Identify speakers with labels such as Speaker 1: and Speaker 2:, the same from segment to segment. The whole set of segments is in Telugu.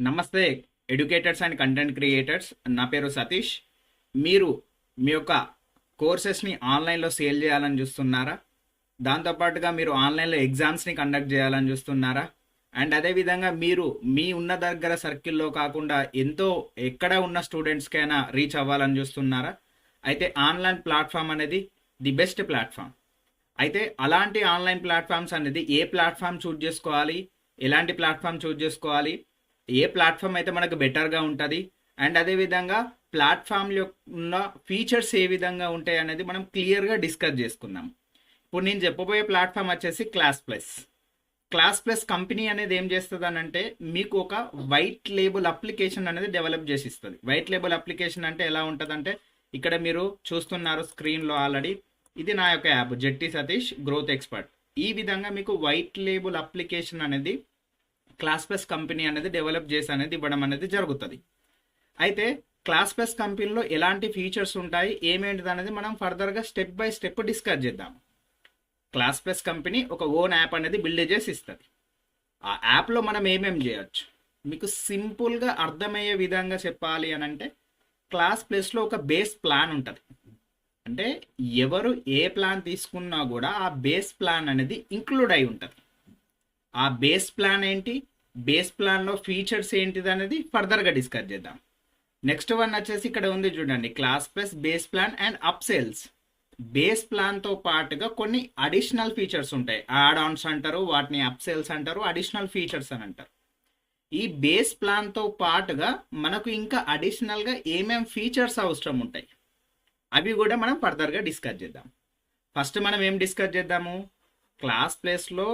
Speaker 1: నమస్తే ఎడ్యుకేటర్స్ అండ్ కంటెంట్ క్రియేటర్స్. నా పేరు సతీష్. మీరు మీ యొక్క కోర్సెస్ని ఆన్లైన్లో సేల్ చేయాలని చూస్తున్నారా? దాంతోపాటుగా మీరు ఆన్లైన్లో ఎగ్జామ్స్ని కండక్ట్ చేయాలని చూస్తున్నారా? అండ్ అదేవిధంగా మీరు మీ ఉన్న దగ్గర సర్కిల్లో కాకుండా ఎంతో ఎక్కడ ఉన్న స్టూడెంట్స్కైనా రీచ్ అవ్వాలని చూస్తున్నారా? అయితే ఆన్లైన్ ప్లాట్ఫామ్ అనేది ది బెస్ట్ ప్లాట్ఫామ్. అయితే అలాంటి ఆన్లైన్ ప్లాట్ఫామ్స్ అనేది ఏ ప్లాట్ఫామ్ చూజ్ చేసుకోవాలి, ఎలాంటి ప్లాట్ఫామ్ చూజ్ చేసుకోవాలి, ఏ ప్లాట్ఫామ్ అయితే మనకు బెటర్గా ఉంటుంది, అండ్ అదేవిధంగా ప్లాట్ఫామ్ ఉన్న ఫీచర్స్ ఏ విధంగా ఉంటాయి అనేది మనం క్లియర్గా డిస్కస్ చేసుకుందాం. ఇప్పుడు నేను చెప్పబోయే ప్లాట్ఫామ్ వచ్చేసి క్లాస్ ప్లస్ కంపెనీ అనేది ఏం చేస్తుంది అని అంటే మీకు ఒక వైట్ లేబుల్ అప్లికేషన్ అనేది డెవలప్ చేసి ఇస్తుంది. వైట్ లేబుల్ అప్లికేషన్ అంటే ఎలా ఉంటుందంటే ఇక్కడ మీరు చూస్తున్నారు స్క్రీన్లో ఆల్రెడీ, ఇది నా యొక్క యాప్ జెట్టి సతీష్ గ్రోత్ ఎక్స్పర్ట్. ఈ విధంగా మీకు వైట్ లేబుల్ అప్లికేషన్ అనేది క్లాస్ ప్లస్ కంపెనీ అనేది డెవలప్ చేసి అనేది ఇవ్వడం అనేది జరుగుతుంది. అయితే క్లాస్ ప్లస్ కంపెనీలో ఎలాంటి ఫీచర్స్ ఉంటాయి, ఏమేంటిది అనేది మనం ఫర్దర్గా స్టెప్ బై స్టెప్ డిస్కస్ చేద్దాం. క్లాస్ ప్లస్ కంపెనీ ఒక ఓన్ యాప్ అనేది బిల్డ్ చేసి ఇస్తుంది. ఆ యాప్లో మనం ఏమేమి చేయొచ్చు మీకు సింపుల్గా అర్థమయ్యే విధంగా చెప్పాలి అని అంటే క్లాస్ ప్లస్లో ఒక బేస్ ప్లాన్ ఉంటుంది. అంటే ఎవరు ఏ ప్లాన్ తీసుకున్నా కూడా ఆ బేస్ ప్లాన్ అనేది ఇంక్లూడ్ అయి ఉంటుంది. ఆ బేస్ ప్లాన్ ఏంటి, బేస్ ప్లాన్లో ఫీచర్స్ ఏంటిది అనేది ఫర్దర్గా డిస్కస్ చేద్దాం. నెక్స్ట్ వన్ వచ్చేసి ఇక్కడ ఉంది చూడండి, class plus base plan and up sales. Base ప్లాన్తో పాటుగా కొన్ని అడిషనల్ ఫీచర్స్ ఉంటాయి, యాడ్ ఆన్స్ అంటారు, వాటిని అప్ సేల్స్ అంటారు, అడిషనల్ ఫీచర్స్ అని అంటారు. ఈ బేస్ ప్లాన్తో పాటుగా మనకు ఇంకా అడిషనల్గా ఏమేం ఫీచర్స్ అవసరం ఉంటాయి అవి కూడా మనం ఫర్దర్గా డిస్కస్ చేద్దాం. ఫస్ట్ మనం ఏం డిస్కస్ చేద్దాము, క్లాస్ ప్లస్లో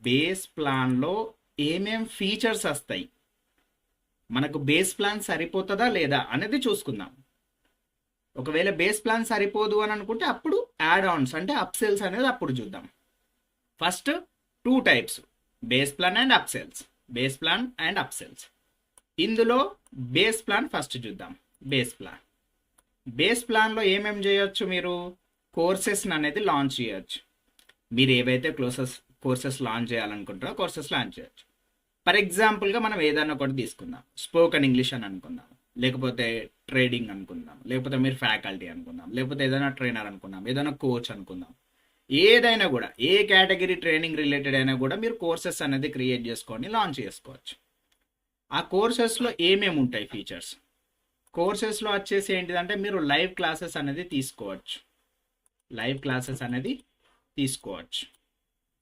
Speaker 1: బేస్ ప్లాన్లో ఏమేం ఫీచర్స్ వస్తాయి, మనకు బేస్ ప్లాన్ సరిపోతుందా లేదా అనేది చూసుకుందాం. ఒకవేళ బేస్ ప్లాన్ సరిపోదు అని అనుకుంటే అప్పుడు యాడ్ ఆన్స్ అంటే అప్ సేల్స్ అనేది అప్పుడు చూద్దాం. First two types, base plan and up sales. Base plan and up sales. ఇందులో బేస్ ప్లాన్ ఫస్ట్ చూద్దాం. బేస్ ప్లాన్లో ఏమేమి చేయొచ్చు, మీరు కోర్సెస్ అనేది లాంచ్ చేయొచ్చు. మీరు ఏవైతే కోర్సెస్ లాంచ్ చేయాలనుకుంటారో కోర్సెస్ లాంచ్ చేయొచ్చు. ఫర్ ఎగ్జాంపుల్గా మనం ఏదైనా ఒకటి తీసుకుందాం, స్పోకెన్ ఇంగ్లీష్ అని అనుకుందాం, లేకపోతే ట్రేడింగ్ అనుకుందాం, లేకపోతే మీరు ఫ్యాకల్టీ అనుకుందాం, లేకపోతే ఏదైనా ట్రైనర్ అనుకుందాం, ఏదైనా కోచ్ అనుకుందాం. ఏదైనా కూడా ఏ కేటగిరీ ట్రైనింగ్ రిలేటెడ్ అయినా కూడా మీరు కోర్సెస్ అనేది క్రియేట్ చేసుకొని లాంచ్ చేసుకోవచ్చు. ఆ కోర్సెస్లో ఏమేమి ఉంటాయి ఫీచర్స్, కోర్సెస్లో వచ్చేసి ఏంటిదంటే మీరు లైవ్ క్లాసెస్ అనేది తీసుకోవచ్చు.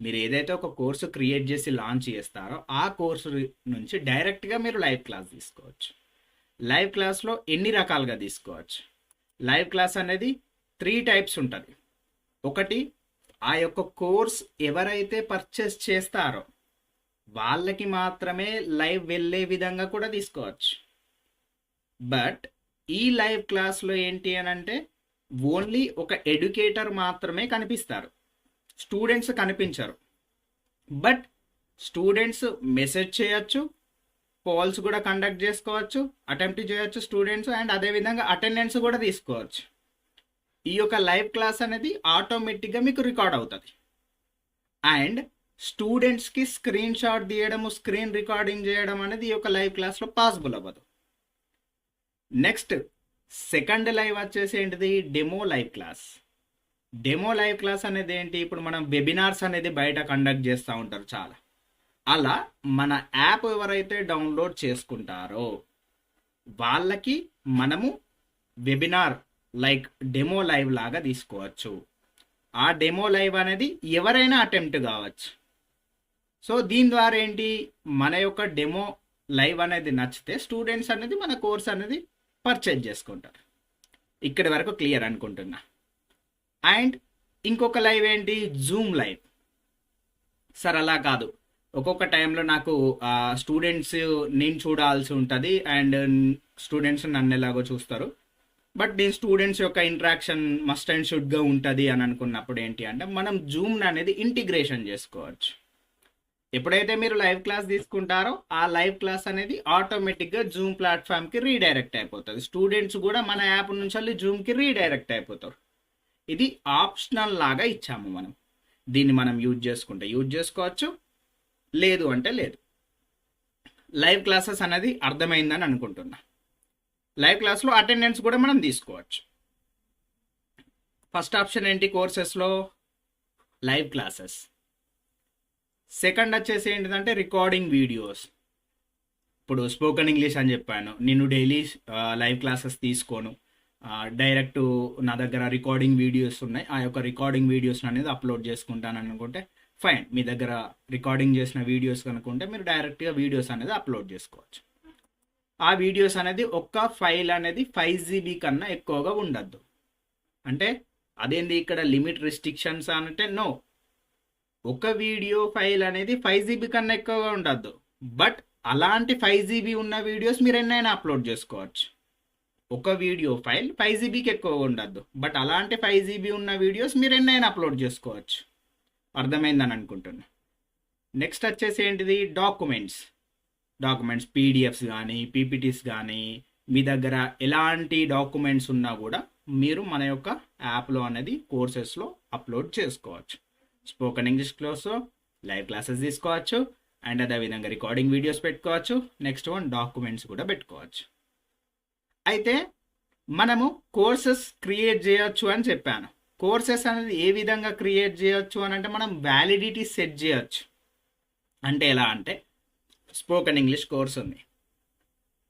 Speaker 1: మీరు ఏదైతే ఒక కోర్సు క్రియేట్ చేసి లాంచ్ చేస్తారో ఆ కోర్సు నుంచి డైరెక్ట్గా మీరు లైవ్ క్లాస్ తీసుకోవచ్చు. లైవ్ క్లాస్లో ఎన్ని రకాలుగా తీసుకోవచ్చు, లైవ్ క్లాస్ అనేది 3 టైప్స్ ఉంటుంది. ఒకటి, ఆ యొక్క కోర్స్ ఎవరైతే పర్చేస్ చేస్తారో వాళ్ళకి మాత్రమే లైవ్ వెళ్ళే విధంగా కూడా తీసుకోవచ్చు. బట్ ఈ లైవ్ క్లాస్లో ఏంటి అని అంటే ఓన్లీ ఒక ఎడ్యుకేటర్ మాత్రమే కనిపిస్తారు, స్టూడెంట్స్ కనిపించరు. బట్ స్టూడెంట్స్ మెసేజ్ చేయొచ్చు, కాల్స్ కూడా కండక్ట్ చేసుకోవచ్చు, అటెంప్ట్ చేయొచ్చు స్టూడెంట్స్, అండ్ అదేవిధంగా అటెండెన్స్ కూడా తీసుకోవచ్చు. ఈ యొక్క లైవ్ క్లాస్ అనేది ఆటోమేటిక్గా మీకు రికార్డ్ అవుతుంది. అండ్ స్టూడెంట్స్కి స్క్రీన్ షాట్ తీయడము, స్క్రీన్ రికార్డింగ్ చేయడం అనేది ఈ యొక్క లైవ్ క్లాస్లో పాసిబుల్ అవ్వదు. నెక్స్ట్ సెకండ్ లైవ్ వచ్చేసి ఏంటిది, డెమో లైవ్ క్లాస్ అనేది ఏంటి, ఇప్పుడు మనం వెబినార్స్ అనేది బయట కండక్ట్ చేస్తూ ఉంటారు చాలా. అలా మన యాప్ ఎవరైతే డౌన్లోడ్ చేసుకుంటారో వాళ్ళకి మనము వెబినార్ లైక్ డెమో లైవ్ లాగా తీసుకోవచ్చు. ఆ డెమో లైవ్ అనేది ఎవరైనా అటెంప్ట్ కావచ్చు. సో దీని ద్వారా ఏంటి, మన యొక్క డెమో లైవ్ అనేది నచ్చితే స్టూడెంట్స్ అనేది మన కోర్స్ అనేది పర్చేజ్ చేసుకుంటారు. ఇక్కడి వరకు క్లియర్ అనుకుంటున్నా. అండ్ ఇంకొక లైవ్ ఏంటి, జూమ్ లైవ్. సార్ అలా కాదు, ఒక్కొక్క టైంలో నాకు స్టూడెంట్స్ నేను చూడాల్సి ఉంటుంది అండ్ స్టూడెంట్స్ నన్ను ఎలాగో చూస్తారు, బట్ నేను స్టూడెంట్స్ యొక్క ఇంటరాక్షన్ మస్ట్ అండ్ షుడ్గా ఉంటుంది అని అనుకున్నప్పుడు ఏంటి అంటే మనం జూమ్ అనేది ఇంటిగ్రేషన్ చేసుకోవచ్చు. ఎప్పుడైతే మీరు లైవ్ క్లాస్ తీసుకుంటారో ఆ లైవ్ క్లాస్ అనేది ఆటోమేటిక్గా జూమ్ ప్లాట్ఫామ్కి రీడైరెక్ట్ అయిపోతుంది. స్టూడెంట్స్ కూడా మన యాప్ నుంచి వెళ్ళి జూమ్కి రీడైరెక్ట్ అయిపోతారు. ఇది ఆప్షనల్ లాగా ఇచ్చాము మనం. దీన్ని మనం యూజ్ చేసుకోవచ్చు, లేదు అంటే లేదు. లైవ్ క్లాసెస్ అనేది అర్థమైందని అనుకుంటున్నా. లైవ్ క్లాస్లో అటెండెన్స్ కూడా మనం తీసుకోవచ్చు. ఫస్ట్ ఆప్షన్ ఏంటి కోర్సెస్లో? Live classes. సెకండ్ వచ్చేసి ఏంటిదంటే రికార్డింగ్ వీడియోస్. ఇప్పుడు స్పోకెన్ ఇంగ్లీష్ అని చెప్పాను, నేను డైలీ లైవ్ క్లాసెస్ తీసుకోను, డైరెక్ట్ నా దగ్గర రికార్డింగ్ వీడియోస్ ఉన్నాయి, ఆ యొక్క రికార్డింగ్ వీడియోస్ అనేది అప్లోడ్ చేసుకుంటాను అనుకుంటే ఫైన్. మీ దగ్గర రికార్డింగ్ చేసిన వీడియోస్ కనుకుంటే మీరు డైరెక్ట్గా వీడియోస్ అనేది అప్లోడ్ చేసుకోవచ్చు. ఆ వీడియోస్ అనేది ఒక్క ఫైల్ అనేది 5 GB కన్నా ఎక్కువగా ఉండద్దు. అంటే అదేంది ఇక్కడ లిమిట్ రిస్ట్రిక్షన్స్ అంటే నో, ఒక వీడియో ఫైల్ అనేది 5 GB కన్నా ఎక్కువగా ఉండద్దు. బట్ అలాంటి 5 GB ఉన్న వీడియోస్ మీరు ఎన్నైనా అప్లోడ్ చేసుకోవచ్చు. ఒక వీడియో ఫైల్ 5 GBకి ఎక్కువగా ఉండద్దు, బట్ అలాంటి 5 GB ఉన్న వీడియోస్ మీరు ఎన్నైనా అప్లోడ్ చేసుకోవచ్చు. అర్థమైందని అనుకుంటున్నా. నెక్స్ట్ వచ్చేసి ఏంటిది? డాక్యుమెంట్స్ పీడిఎఫ్స్ కానీ పీపీటీస్ కానీ మీ దగ్గర ఎలాంటి డాక్యుమెంట్స్ ఉన్నా కూడా మీరు మన యొక్క యాప్లో అనేది కోర్సెస్లో అప్లోడ్ చేసుకోవచ్చు. స్పోకెన్ ఇంగ్లీష్ క్లాస్లో లైవ్ క్లాసెస్ తీసుకోవచ్చు, అండ్ అదేవిధంగా రికార్డింగ్ వీడియోస్ పెట్టుకోవచ్చు. నెక్స్ట్ వన్ డాక్యుమెంట్స్ కూడా పెట్టుకోవచ్చు. అయితే మనము కోర్సెస్ క్రియేట్ చేయొచ్చు అని చెప్పాను. కోర్సెస్ అనేది ఏ విధంగా క్రియేట్ చేయొచ్చు అని అంటే మనం వ్యాలిడిటీ సెట్ చేయొచ్చు. అంటే ఎలా అంటే స్పోకెన్ ఇంగ్లీష్ కోర్స్ ఉంది,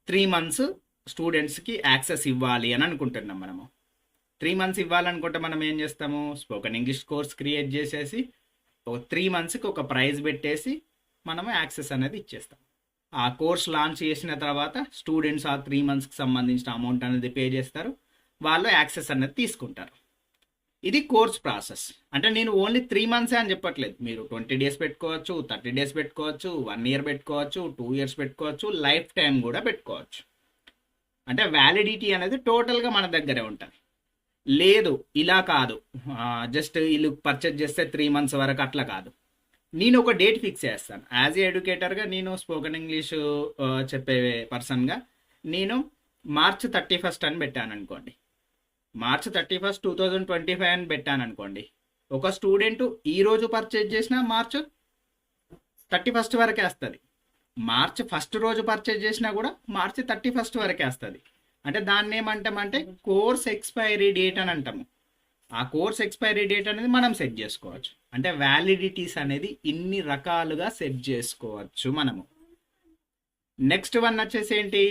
Speaker 1: 3 months స్టూడెంట్స్కి యాక్సెస్ ఇవ్వాలి అని అనుకుంటున్నాం. మనము 3 months ఇవ్వాలనుకుంటే మనం ఏం చేస్తాము? స్పోకెన్ ఇంగ్లీష్ కోర్స్ క్రియేట్ చేసేసి ఒక 3 monthsకి ఒక ప్రైజ్ పెట్టేసి మనము యాక్సెస్ అనేది ఇచ్చేస్తాం. ఆ కోర్స్ లాంచ్ చేసిన తర్వాత స్టూడెంట్స్ ఆ 3 monthsకి సంబంధించిన అమౌంట్ అనేది పే చేస్తారు, వాళ్ళు యాక్సెస్ అనేది తీసుకుంటారు. ఇది కోర్స్ ప్రాసెస్. అంటే నేను ఓన్లీ 3 months అని చెప్పట్లేదు. మీరు 20 days పెట్టుకోవచ్చు, 30 days పెట్టుకోవచ్చు, 1 year పెట్టుకోవచ్చు, 2 years పెట్టుకోవచ్చు, లైఫ్ టైం కూడా పెట్టుకోవచ్చు. అంటే వ్యాలిడిటీ అనేది టోటల్గా మన దగ్గరే ఉంటుంది. లేదు ఇలా కాదు, జస్ట్ వీళ్ళు పర్చేజ్ చేస్తే 3 months వరకు అట్లా కాదు. నేను ఒక డేట్ ఫిక్స్ చేస్తాను. యాజ్ ఏ ఎడ్యుకేటర్గా నేను స్పోకెన్ ఇంగ్లీష్ చెప్పే పర్సన్గా నేను March 31st అని పెట్టాను అనుకోండి. March 31st, 2025 అని పెట్టాను అనుకోండి. ఒక స్టూడెంట్ ఈరోజు పర్చేజ్ చేసిన March 31st వరకే వస్తుంది. March 1st రోజు పర్చేజ్ చేసినా కూడా March 31st వరకే వస్తుంది. అంటే దాన్ని ఏమంటామంటే కోర్స్ ఎక్స్పైరీ డేట్ అని అంటాము. ఆ కోర్స్ ఎక్స్పైరీ డేట్ అనేది మనం సెట్ చేసుకోవచ్చు. అంటే వ్యాలిడిటీస్ అనేది ఇన్ని రకాలుగా సెట్ చేసుకోవచ్చు మనము. నెక్స్ట్ వన్ వచ్చేసి ఏంటి?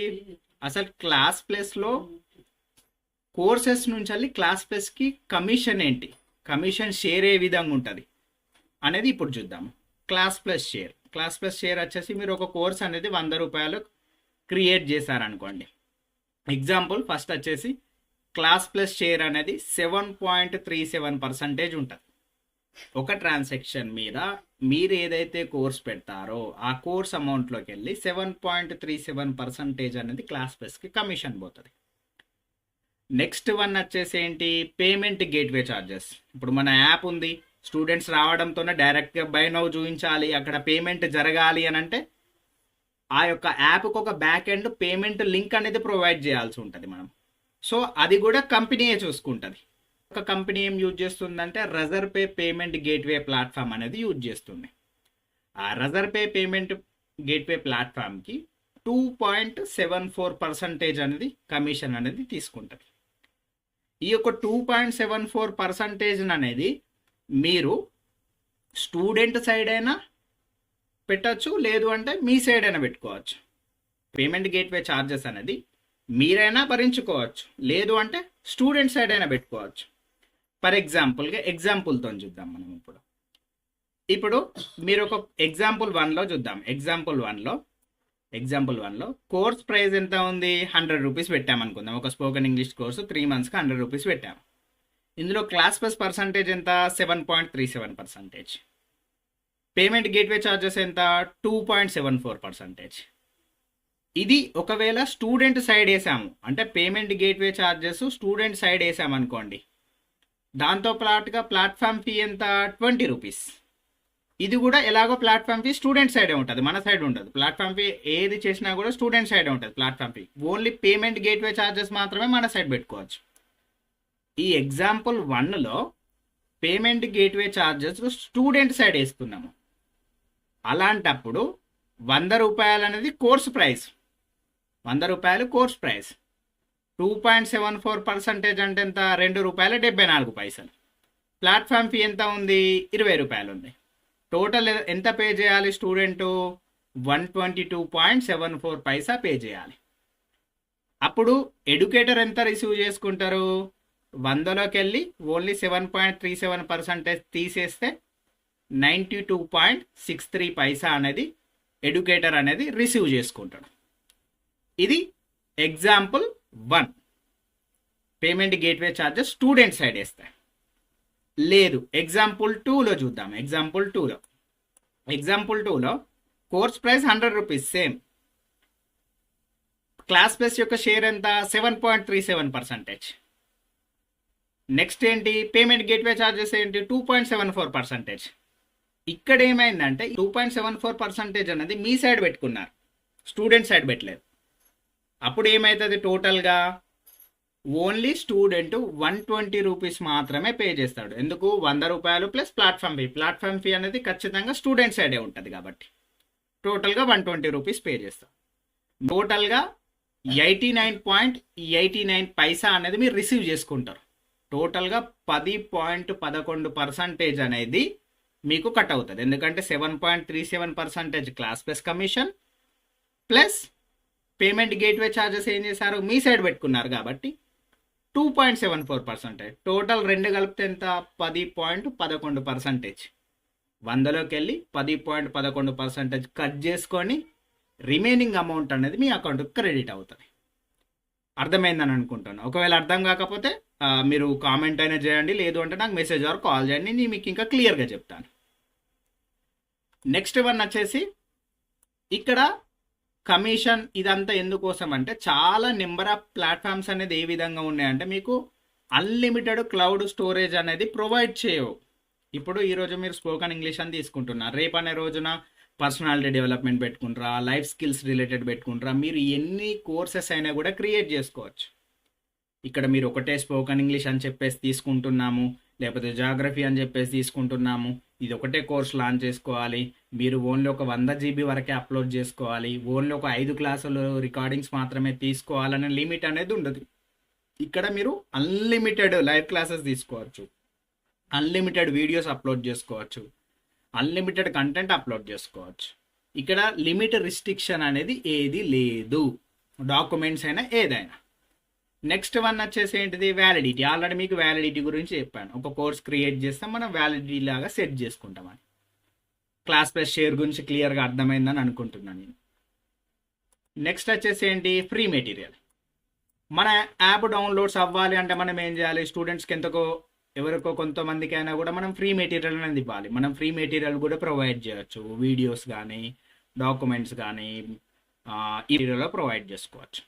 Speaker 1: అసలు క్లాస్ ప్లస్లో కోర్సెస్ నుంచి క్లాస్ ప్లస్కి కమిషన్ ఏంటి, కమిషన్ షేర్ ఏ విధంగా ఉంటుంది అనేది ఇప్పుడు చూద్దాము. క్లాస్ ప్లస్ షేర్ వచ్చేసి మీరు ఒక కోర్స్ అనేది 100 రూపాయలు క్రియేట్ చేశారనుకోండి. ఎగ్జాంపుల్ ఫస్ట్ వచ్చేసి క్లాస్ ప్లస్ షేర్ అనేది 7.37% ఉంటుంది. ఒక ట్రాన్సాక్షన్ మీద మీరు ఏదైతే కోర్స్ పెడతారో ఆ కోర్స్ అమౌంట్లోకి వెళ్ళి 7.37% అనేది క్లాస్ ప్లస్కి కమిషన్ పోతుంది. నెక్స్ట్ వన్ వచ్చేసి ఏంటి? Payment gateway charges. ఇప్పుడు మన యాప్ ఉంది, స్టూడెంట్స్ రావడంతోనే డైరెక్ట్గా బై నౌ చూపించాలి, అక్కడ పేమెంట్ జరగాలి అని అంటే ఆ యొక్క యాప్కి ఒక బ్యాక్ ఎండ్ పేమెంట్ లింక్ అనేది ప్రొవైడ్ చేయాల్సి ఉంటుంది మనం. సో అది కూడా కంపెనీయే చూసుకుంటుంది. ఒక కంపెనీ ఏం యూజ్ చేస్తుందంటే రజర్పే పేమెంట్ గేట్వే ప్లాట్ఫామ్ అనేది యూజ్ చేస్తుంది. ఆ రజర్పే పేమెంట్ గేట్వే ప్లాట్ఫామ్కి 2.74% అనేది కమిషన్ అనేది తీసుకుంటుంది. ఈ యొక్క 2.74% అనేది మీరు స్టూడెంట్ సైడ్ అయినా పెట్టచ్చు, లేదు అంటే మీ సైడ్ అయినా పెట్టుకోవచ్చు. పేమెంట్ గేట్వే ఛార్జెస్ అనేది మీరైనా భరించుకోవచ్చు, లేదు అంటే స్టూడెంట్ సైడ్ అయినా పెట్టుకోవచ్చు. ఫర్ ఎగ్జాంపుల్తో చూద్దాం మనం. ఇప్పుడు మీరు ఒక ఎగ్జాంపుల్ 1లో చూద్దాం. ఎగ్జాంపుల్ 1లో కోర్స్ ప్రైస్ ఎంత ఉంది? 100 రూపీస్ పెట్టామనుకుందాం. ఒక స్పోకెన్ ఇంగ్లీష్ కోర్సు 3 monthsకి 100 రూపీస్ పెట్టాము. ఇందులో క్లాస్ ప్లస్ పర్సంటేజ్ ఎంత? 7.37%. పేమెంట్ గేట్వే ఛార్జెస్ ఎంత? 2.74%. ఇది ఒకవేళ స్టూడెంట్ సైడ్ వేసాము అంటే payment gateway charges student side వేసామనుకోండి, దాంతో పాటుగా ప్లాట్ఫామ్ ఫీ ఎంత? 20 రూపీస్. ఇది కూడా ఎలాగో ప్లాట్ఫామ్ ఫీ స్టూడెంట్ సైడే ఉంటుంది, మన సైడ్ ఉండదు. ప్లాట్ఫామ్ ఫీ ఏది చేసినా కూడా స్టూడెంట్ సైడే ఉంటుంది platform fee. Only payment gateway charges మాత్రమే మన సైడ్ పెట్టుకోవచ్చు. ఈ ఎగ్జాంపుల్ 1లో payment gateway charges student side వేస్తున్నాము. అలాంటప్పుడు రూ. 100 అనేది కోర్స్ ప్రైస్. రూ. 100 కోర్స్ ప్రైస్. 2.74% అంటే ఎంత? ₹2.74. ప్లాట్ఫామ్ ఫీ ఎంత ఉంది? ₹20 ఉంది. టోటల్ ఎంత పే చేయాలి స్టూడెంట్? 122.74 పే చేయాలి. అప్పుడు ఎడ్యుకేటర్ ఎంత రిసీవ్ చేసుకుంటారు? 100లోకి వెళ్ళి ఓన్లీ 7.37% తీసేస్తే 92.63 అనేది ఎడ్యుకేటర్ అనేది రిసీవ్ చేసుకుంటాడు. ఇది example 1. Payment gateway charges student side వేస్తాయి. లేదు, ఎగ్జాంపుల్ 2లో చూద్దాం. ఎగ్జాంపుల్ 2లో course price ₹100 same. Class plus యొక్క షేర్ ఎంత? 7.37%. నెక్స్ట్ ఏంటి? పేమెంట్ గేట్వే ఛార్జెస్ ఏంటి? 2.74%. ఇక్కడ ఏమైందంటే 2.74% అనేది మీ సైడ్ పెట్టుకున్నారు, స్టూడెంట్ సైడ్ పెట్టలేదు. అప్పుడు ఏమవుతుంది? టోటల్గా ఓన్లీ స్టూడెంట్ ₹120 మాత్రమే పే చేస్తాడు. ఎందుకు? ₹100 ప్లస్ ప్లాట్ఫామ్ ఫీ అనేది ఖచ్చితంగా స్టూడెంట్ సైడే ఉంటుంది కాబట్టి టోటల్గా ₹120 పే చేస్తాడు. టోటల్గా 89.89 అనేది మీరు రిసీవ్ చేసుకుంటారు. టోటల్గా 10.11% అనేది మీకు కట్ అవుతుంది. ఎందుకంటే 7.37% class plus commission plus payment gateway charges ఏం చేశారు? మీ సైడ్ పెట్టుకున్నారు కాబట్టి 2.74%. టోటల్ రెండు కలిపితే ఎంత? 10.11%. 100లోకి వెళ్ళి 10.11% కట్ చేసుకొని రిమైనింగ్ అమౌంట్ అనేది మీ అకౌంట్కి క్రెడిట్ అవుతుంది. అర్థమైందని అనుకుంటున్నాను. ఒకవేళ అర్థం కాకపోతే మీరు కామెంట్ అయినా చేయండి, లేదు అంటే నాకు మెసేజ్ ఆర్ కాల్ చేయండి, నేను మీకు ఇంకా క్లియర్గా చెప్తాను. నెక్స్ట్ వన్ వచ్చేసి ఇక్కడ కమిషన్. ఇదంతా ఎందుకోసం అంటే చాలా నెంబర్ ఆఫ్ ప్లాట్ఫామ్స్ అనేది ఏ విధంగా ఉన్నాయంటే మీకు అన్లిమిటెడ్ క్లౌడ్ స్టోరేజ్ అనేది ప్రొవైడ్ చేయవు. ఇప్పుడు ఈరోజు మీరు స్పోకెన్ ఇంగ్లీష్ అని తీసుకుంటున్నారు, రేపు అనే రోజున పర్సనాలిటీ డెవలప్మెంట్ పెట్టుకుంటారా, లైఫ్ స్కిల్స్ రిలేటెడ్ పెట్టుకుంటారా, మీరు ఎన్ని కోర్సెస్ అయినా కూడా క్రియేట్ చేసుకోవచ్చు. ఇక్కడ మీరు ఒకటే స్పోకెన్ ఇంగ్లీష్ అని చెప్పేసి తీసుకుంటున్నాము, లేకపోతే జాగ్రఫీ అని చెప్పేసి తీసుకుంటున్నాము, ఇది ఒకటే కోర్స్ లాంచ్ చేసుకోవాలి, మీరు ఓన్లీ ఒక 100 GB వరకే అప్లోడ్ చేసుకోవాలి, ఓన్లీ ఒక 5 క్లాసులు రికార్డింగ్స్ మాత్రమే తీసుకోవాలనే లిమిట్ అనేది ఉండదు. ఇక్కడ మీరు అన్లిమిటెడ్ లైవ్ క్లాసెస్ తీసుకోవచ్చు, అన్లిమిటెడ్ వీడియోస్ అప్లోడ్ చేసుకోవచ్చు, అన్లిమిటెడ్ కంటెంట్ అప్లోడ్ చేసుకోవచ్చు. ఇక్కడ లిమిట్ రిస్ట్రిక్షన్ అనేది ఏది లేదు, డాక్యుమెంట్స్ అయినా ఏదైనా. నెక్స్ట్ వన్ వచ్చేసి ఏంటిది? వ్యాలిడిటీ. ఆల్రెడీ మీకు వ్యాలిడిటీ గురించి చెప్పాను. ఒక కోర్స్ క్రియేట్ చేస్తాం, మనం వ్యాలిడిటీ లాగా సెట్ చేసుకుంటామని. క్లాస్ ప్లస్ షేర్ గురించి క్లియర్గా అర్థమైందని అనుకుంటున్నాను నేను. నెక్స్ట్ వచ్చేసి ఏంటి? Free material. మన యాప్ డౌన్లోడ్స్ అవ్వాలి అంటే మనం ఏం చేయాలి? స్టూడెంట్స్కి ఎవరికో కొంతమందికి అయినా కూడా మనం ఫ్రీ మెటీరియల్ అనేది ఇవ్వాలి. మనం ఫ్రీ మెటీరియల్ కూడా ప్రొవైడ్ చేయొచ్చు, వీడియోస్ కానీ డాక్యుమెంట్స్ కానీ ఈ మెటీరియల్లో ప్రొవైడ్ చేసుకోవచ్చు.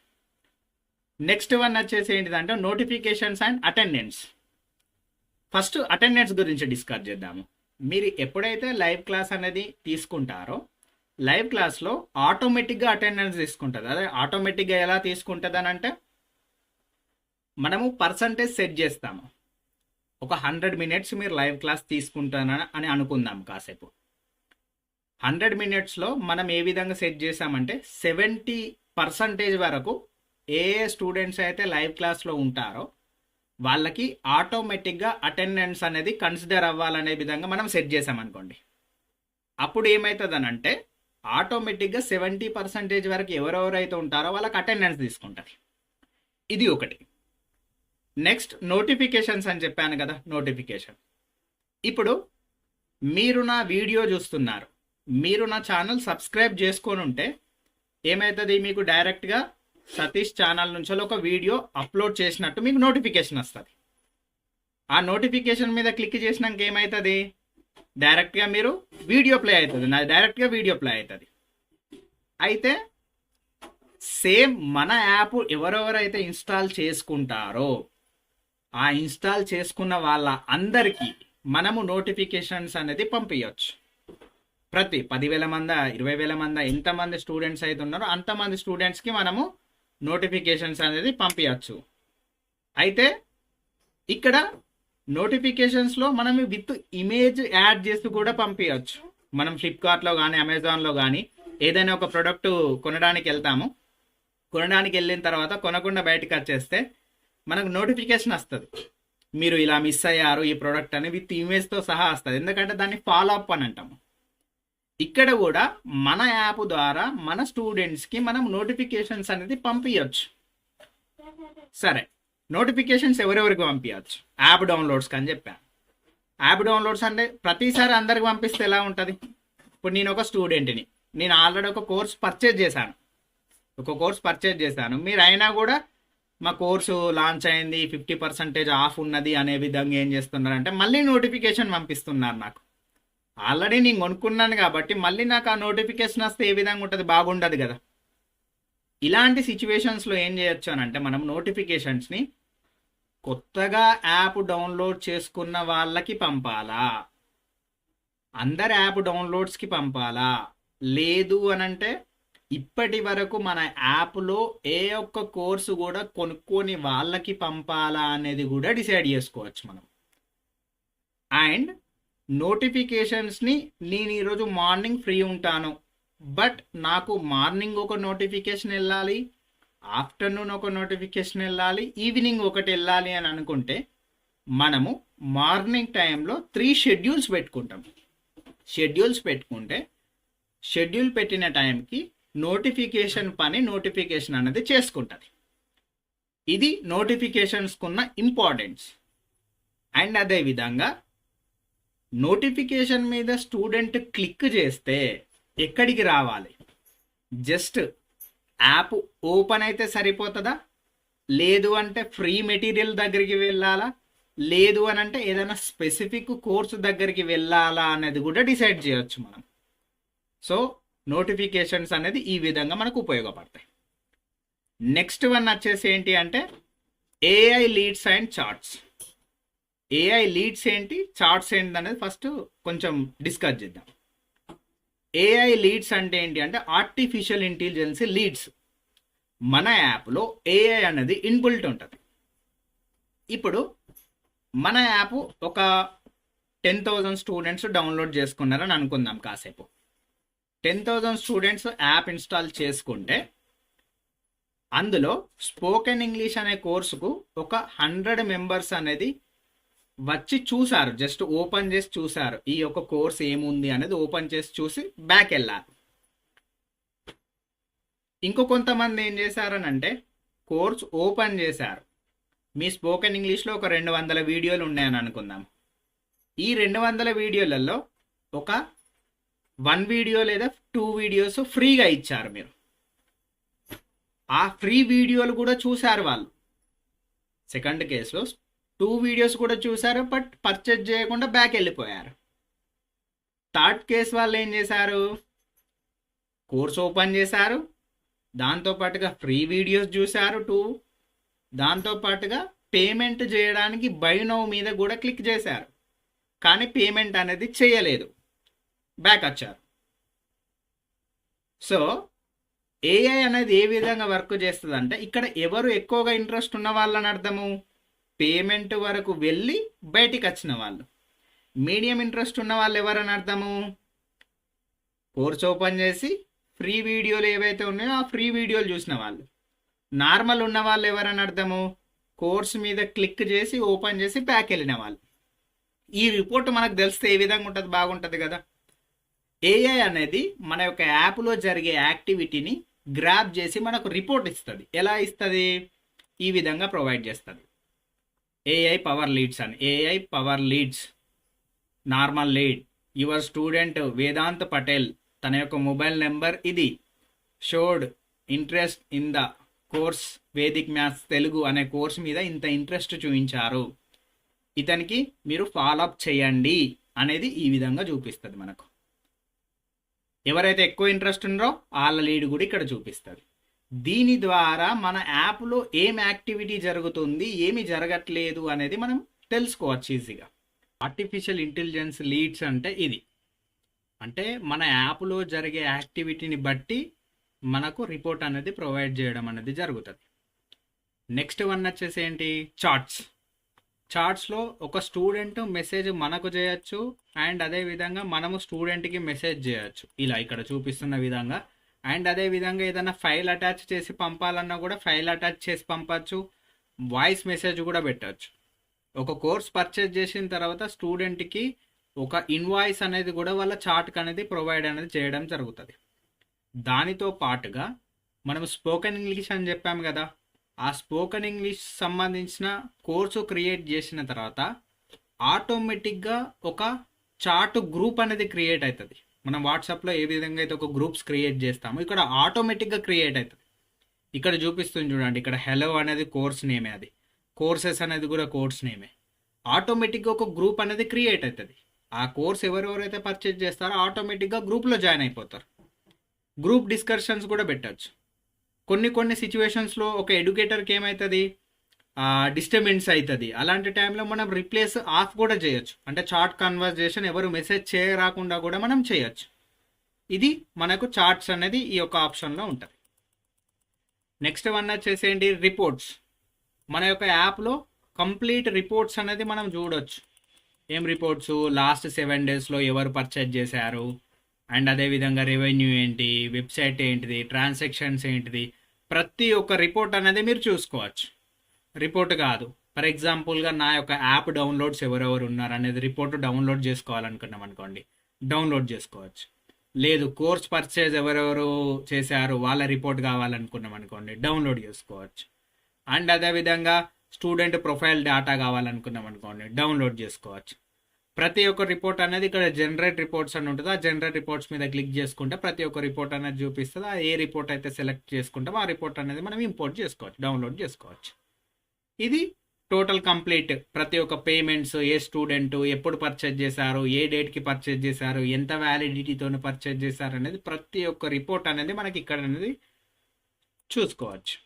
Speaker 1: నెక్స్ట్ వన్ వచ్చేసి ఏంటిదంటే notifications and attendance. First attendance గురించి డిస్కస్ చేద్దాము. మీరు ఎప్పుడైతే లైవ్ క్లాస్ అనేది తీసుకుంటారో లైవ్ క్లాస్లో ఆటోమేటిక్గా అటెండెన్స్ తీసుకుంటుంది. అదే ఆటోమేటిక్గా ఎలా తీసుకుంటుంది అని అంటే మనము పర్సంటేజ్ సెట్ చేస్తాము. ఒక 100 minutes మీరు లైవ్ క్లాస్ తీసుకుంటానని అని అనుకుందాం కాసేపు. 100 minutesలో మనం ఏ విధంగా సెట్ చేసామంటే 70% వరకు ఏ స్టూడెంట్స్ అయితే లైవ్ క్లాస్లో ఉంటారో వాళ్ళకి ఆటోమేటిక్గా అటెండెన్స్ అనేది కన్సిడర్ అవ్వాలనే విధంగా మనం సెట్ చేసామనుకోండి. అప్పుడు ఏమవుతుందనంటే ఆటోమేటిక్గా 70% వరకు ఎవరెవరైతే ఉంటారో వాళ్ళకి అటెండెన్స్ తీసుకుంటారు. ఇది ఒకటి. నెక్స్ట్ నోటిఫికేషన్స్ అని చెప్పాను కదా, నోటిఫికేషన్. ఇప్పుడు మీరు నా వీడియో చూస్తున్నారు, మీరు నా ఛానల్ సబ్స్క్రైబ్ చేసుకొని ఉంటే ఏమవుతుంది? మీకు డైరెక్ట్గా సతీష్ ఛానల్ నుంచి ఒక వీడియో అప్లోడ్ చేసినట్టు మీకు నోటిఫికేషన్ వస్తుంది. ఆ నోటిఫికేషన్ మీద క్లిక్ చేసినాక ఏమవుతుంది? డైరెక్ట్గా మీరు వీడియో ప్లే అవుతుంది, నాది డైరెక్ట్గా వీడియో ప్లే అవుతుంది. అయితే సేమ్ మన యాప్ ఎవరెవరైతే ఇన్స్టాల్ చేసుకుంటారో ఆ ఇన్స్టాల్ చేసుకున్న వాళ్ళ అందరికీ మనము నోటిఫికేషన్స్ అనేది పంపించవచ్చు. ప్రతి 10,000 మంది 20,000 మంది ఎంతమంది స్టూడెంట్స్ అయితే ఉన్నారో అంతమంది స్టూడెంట్స్కి మనము నోటిఫికేషన్స్ అనేది పంపించవచ్చు. అయితే ఇక్కడ నోటిఫికేషన్స్లో మనం విత్ ఇమేజ్ యాడ్ చేస్తూ కూడా పంపించవచ్చు. మనం ఫ్లిప్కార్ట్లో కానీ అమెజాన్లో కానీ ఏదైనా ఒక ప్రోడక్ట్ కొనడానికి వెళ్తాము. కొనడానికి వెళ్ళిన తర్వాత కొనకుండా బయటకు వచ్చేస్తే మనకు నోటిఫికేషన్ వస్తుంది, మీరు ఇలా మిస్ అయ్యారు ఈ ప్రోడక్ట్ అని, విత్ ఇమేజ్తో సహా వస్తుంది. ఎందుకంటే దాన్ని ఫాలో అప్ అని అంటాము. ఇక్కడ కూడా మన యాప్ ద్వారా మన స్టూడెంట్స్కి మనం నోటిఫికేషన్స్ అనేది పంపించవచ్చు. సరే, నోటిఫికేషన్స్ ఎవరెవరికి పంపించవచ్చు? యాప్ డౌన్లోడ్స్కి అని చెప్పాను. యాప్ డౌన్లోడ్స్ అంటే ప్రతిసారి అందరికి పంపిస్తే ఎలా ఉంటుంది? ఇప్పుడు నేను ఒక స్టూడెంట్ని, నేను ఆల్రెడీ ఒక కోర్స్ పర్చేజ్ చేశాను. మీరు అయినా కూడా మా కోర్సు లాంచ్ అయింది, 50% ఆఫ్ ఉన్నది అనే విధంగా ఏం చేస్తున్నారంటే మళ్ళీ నోటిఫికేషన్ పంపిస్తున్నారు నాకు. ఆల్రెడీ నేను కొనుక్కున్నాను కాబట్టి మళ్ళీ నాకు ఆ నోటిఫికేషన్ వస్తే ఏ విధంగా ఉంటుంది? బాగుండదు కదా. ఇలాంటి సిచ్యువేషన్స్లో ఏం చేయొచ్చు అని అంటే మనం నోటిఫికేషన్స్ని కొత్తగా యాప్ డౌన్లోడ్ చేసుకున్న వాళ్ళకి పంపాలా, అందరు యాప్ డౌన్లోడ్స్కి పంపాలా, లేదు అనంటే ఇప్పటి వరకు మన యాప్లో ఏ ఒక్క కోర్సు కూడా కొనుక్కొని వాళ్ళకి పంపాలా అనేది కూడా డిసైడ్ చేసుకోవచ్చు మనం. అండ్ నోటిఫికేషన్స్ని నేను ఈరోజు మార్నింగ్ ఫ్రీ ఉంటాను, బట్ నాకు మార్నింగ్ ఒక నోటిఫికేషన్ వెళ్ళాలి, ఆఫ్టర్నూన్ ఒక నోటిఫికేషన్ వెళ్ళాలి, ఈవినింగ్ ఒకటి వెళ్ళాలి అని అనుకుంటే మనము మార్నింగ్ టైంలో 3 షెడ్యూల్స్ పెట్టుకుంటాం. షెడ్యూల్ పెట్టిన టైంకి నోటిఫికేషన్ అనేది చేసుకుంటుంది. ఇది నోటిఫికేషన్స్కున్న ఇంపార్టెన్స్. అండ్ అదేవిధంగా నోటిఫికేషన్ మీద స్టూడెంట్ క్లిక్ చేస్తే ఎక్కడికి రావాలి? జస్ట్ యాప్ ఓపెన్ అయితే సరిపోతుందా, లేదు అంటే ఫ్రీ మెటీరియల్ దగ్గరికి వెళ్ళాలా, లేదు అని అంటే ఏదైనా స్పెసిఫిక్ కోర్సు దగ్గరికి వెళ్ళాలా అనేది కూడా డిసైడ్ చేయొచ్చు మనం. సో నోటిఫికేషన్స్ అనేది ఈ విధంగా మనకు ఉపయోగపడతాయి. నెక్స్ట్ వన్ వచ్చేసి ఏంటి అంటే AI leads and charts. AI leads ఏంటి, చార్ట్స్ ఏంటి అనేది ఫస్ట్ కొంచెం డిస్కస్ చేద్దాం. ఏఐ లీడ్స్ అంటే ఏంటి అంటే ఆర్టిఫిషియల్ ఇంటెలిజెన్స్ లీడ్స్. మన యాప్లో ఏఐ అనేది ఇన్బుల్ట్ ఉంటుంది. ఇప్పుడు మన యాప్ ఒక 10,000 స్టూడెంట్స్ డౌన్లోడ్ చేసుకున్నారని అనుకుందాం. కాసేపు 10,000 స్టూడెంట్స్ యాప్ ఇన్స్టాల్ చేసుకుంటే అందులో స్పోకెన్ ఇంగ్లీష్ అనే కోర్సుకు ఒక 100 మెంబర్స్ అనేది వచ్చి చూసారు, జస్ట్ ఓపెన్ చేసి చూసారు ఈ యొక్క కోర్స్ ఏముంది అనేది ఓపెన్ చేసి చూసి బ్యాక్ వెళ్ళారు. ఇంకో కొంతమంది ఏం చేశారని అంటే కోర్స్ ఓపెన్ చేశారు, మీ స్పోకెన్ ఇంగ్లీష్లో ఒక 200 వీడియోలు ఉన్నాయని అనుకుందాం. ఈ 200 వీడియోలలో ఒక 1 వీడియో లేదా 2 వీడియోస్ ఫ్రీగా ఇచ్చారు మీరు. ఆ ఫ్రీ వీడియోలు కూడా చూశారు వాళ్ళు. సెకండ్ కేసులో 2 వీడియోస్ కూడా చూశారు, బట్ పర్చేజ్ చేయకుండా బ్యాక్ వెళ్ళిపోయారు. థర్డ్ కేసు వాళ్ళు ఏం చేశారు? కోర్స్ ఓపెన్ చేశారు, దాంతోపాటుగా ఫ్రీ వీడియోస్ చూశారు 2, దాంతోపాటుగా పేమెంట్ చేయడానికి బై నౌ మీద కూడా క్లిక్ చేశారు, కానీ పేమెంట్ అనేది చేయలేదు, బ్యాక్ వచ్చారు. సో ఏఐ అనేది ఏ విధంగా వర్క్ చేస్తుంది అంటే ఇక్కడ ఎవరు ఎక్కువగా ఇంట్రెస్ట్ ఉన్న వాళ్ళని అర్థము, పేమెంట్ వరకు వెళ్ళి బయటికి వచ్చిన వాళ్ళు. మీడియం ఇంట్రెస్ట్ ఉన్న వాళ్ళు ఎవరని అర్థము, కోర్స్ ఓపెన్ చేసి ఫ్రీ వీడియోలు ఏవైతే ఉన్నాయో ఆ ఫ్రీ వీడియోలు చూసిన వాళ్ళు. నార్మల్ ఉన్న వాళ్ళు ఎవరని అర్థము, కోర్స్ మీద క్లిక్ చేసి ఓపెన్ చేసి బ్యాక్ వెళ్ళిన వాళ్ళు. ఈ రిపోర్ట్ మనకు తెలిస్తే ఏ విధంగా ఉంటుంది? బాగుంటుంది కదా. ఏఐ అనేది మన యొక్క యాప్లో జరిగే యాక్టివిటీని గ్రాప్ చేసి మనకు రిపోర్ట్ ఇస్తుంది. ఎలా ఇస్తుంది? ఈ విధంగా ప్రొవైడ్ చేస్తుంది. ఏఐ పవర్ లీడ్స్ అని. AI power leads. Normal lead your student Vedant Patel, తన యొక్క మొబైల్ నెంబర్ ఇది, showed interest in the course Vedic maths Telugu అనే కోర్స్ మీద ఇంత ఇంట్రెస్ట్ చూపించారు, ఇతనికి మీరు ఫాలోఅప్ చేయండి అనేది ఈ విధంగా చూపిస్తుంది మనకు. ఎవరైతే ఎక్కువ ఇంట్రెస్ట్ ఉన్నారో వాళ్ళ లీడ్ కూడా ఇక్కడ చూపిస్తుంది. దీని ద్వారా మన యాప్లో ఏం యాక్టివిటీ జరుగుతుంది, ఏమి జరగట్లేదు అనేది మనం తెలుసుకోవచ్చు ఈజీగా. ఆర్టిఫిషియల్ ఇంటెలిజెన్స్ లీడ్స్ అంటే ఇది, అంటే మన యాప్లో జరిగే యాక్టివిటీని బట్టి మనకు రిపోర్ట్ అనేది ప్రొవైడ్ చేయడం అనేది జరుగుతుంది. నెక్స్ట్ వన్ వచ్చేసి ఏంటి? చార్ట్స్. చాట్స్లో ఒక స్టూడెంట్ మెసేజ్ మనకు చేయొచ్చు అండ్ అదే విధంగా మనము స్టూడెంట్కి మెసేజ్ చేయొచ్చు ఇలా ఇక్కడ చూపిస్తున్న విధంగా. అండ్ అదే విధంగా ఏదైనా ఫైల్ అటాచ్ చేసి పంపాలన్నా కూడా ఫైల్ అటాచ్ చేసి పంపచ్చు, వాయిస్ మెసేజ్ కూడా పెట్టచ్చు. ఒక కోర్స్ పర్చేజ్ చేసిన తర్వాత స్టూడెంట్కి ఒక ఇన్వాయిస్ అనేది కూడా వాళ్ళ చార్ట్కి అనేది ప్రొవైడ్ అనేది చేయడం జరుగుతుంది. దానితో పాటుగా మనం స్పోకెన్ ఇంగ్లీష్ అని చెప్పాము కదా, ఆ స్పోకెన్ ఇంగ్లీష్ సంబంధించిన కోర్సు క్రియేట్ చేసిన తర్వాత ఆటోమేటిక్గా ఒక చార్ట్ గ్రూప్ అనేది క్రియేట్ అవుతుంది. మనం వాట్సాప్లో ఏ విధంగా అయితే ఒక గ్రూప్స్ క్రియేట్ చేస్తామో ఇక్కడ ఆటోమేటిక్గా క్రియేట్ అవుతుంది. ఇక్కడ చూపిస్తుంది చూడండి, ఇక్కడ హెలో అనేది కోర్స్ నేమే, అది కోర్సెస్ అనేది కూడా కోర్స్ నేమే. ఆటోమేటిక్గా ఒక గ్రూప్ అనేది క్రియేట్ అవుతుంది. ఆ కోర్స్ ఎవరెవరైతే పర్చేజ్ చేస్తారో ఆటోమేటిక్గా గ్రూప్లో జాయిన్ అయిపోతారు. గ్రూప్ డిస్కషన్స్ కూడా పెట్టచ్చు. కొన్ని సిచ్యువేషన్స్లో ఒక ఎడ్యుకేటర్కి ఏమవుతుంది, డిస్టర్బెన్స్ అవుతుంది. అలాంటి టైంలో మనం రిప్లేస్ ఆఫ్ కూడా చేయొచ్చు. అంటే చాట్ కన్వర్జేషన్ ఎవరు మెసేజ్ చేయరాకుండా కూడా మనం చేయొచ్చు. ఇది మనకు చార్ట్స్ అనేది ఈ యొక్క ఆప్షన్లో ఉంటుంది. నెక్స్ట్ వన్ వచ్చేసి ఏంటి, రిపోర్ట్స్. మన యొక్క యాప్లో కంప్లీట్ రిపోర్ట్స్ అనేది మనం చూడొచ్చు. ఏం రిపోర్ట్స్, లాస్ట్ 7 డేస్లో ఎవరు పర్చేజ్ చేశారు, అండ్ అదేవిధంగా రెవెన్యూ ఏంటి, వెబ్సైట్ ఏంటిది, ట్రాన్సాక్షన్స్ ఏంటిది, ప్రతి ఒక్క రిపోర్ట్ అనేది మీరు చూసుకోవచ్చు. రిపోర్ట్ కాదు, ఫర్ ఎగ్జాంపుల్గా నా యొక్క యాప్ డౌన్లోడ్స్ ఎవరెవరు ఉన్నారు అనేది రిపోర్ట్ డౌన్లోడ్ చేసుకోవాలనుకున్నాం అనుకోండి, డౌన్లోడ్ చేసుకోవచ్చు. లేదు కోర్స్ పర్చేజ్ ఎవరెవరు చేశారు వాళ్ళ రిపోర్ట్ కావాలనుకున్నాం అనుకోండి, డౌన్లోడ్ చేసుకోవచ్చు. అండ్ అదేవిధంగా స్టూడెంట్ ప్రొఫైల్ డేటా కావాలనుకున్నాం అనుకోండి, డౌన్లోడ్ చేసుకోవచ్చు. ప్రతి ఒక్క రిపోర్ట్ అనేది ఇక్కడ జనరేట్ రిపోర్ట్స్ అని ఉంటుంది. ఆ జనరేట్ రిపోర్ట్స్ మీద క్లిక్ చేసుకుంటే ప్రతి ఒక్క రిపోర్ట్ అనేది చూపిస్తుంది. ఆ ఏ రిపోర్ట్ అయితే సెలెక్ట్ చేసుకుంటామో ఆ రిపోర్ట్ అనేది మనం ఇంపోర్ట్ చేసుకోవచ్చు, డౌన్లోడ్ చేసుకోవచ్చు. ఇది టోటల్ కంప్లీట్. ప్రతి ఒక్క పేమెంట్స్, ఏ స్టూడెంట్ ఎప్పుడు పర్చేజ్ చేశారు, ఏ డేట్కి పర్చేజ్ చేశారు, ఎంత వ్యాలిడిటీతో పర్చేజ్ చేశారు అనేది ప్రతి ఒక్క రిపోర్ట్ అనేది మనకి ఇక్కడ అనేది చూసుకోవచ్చు.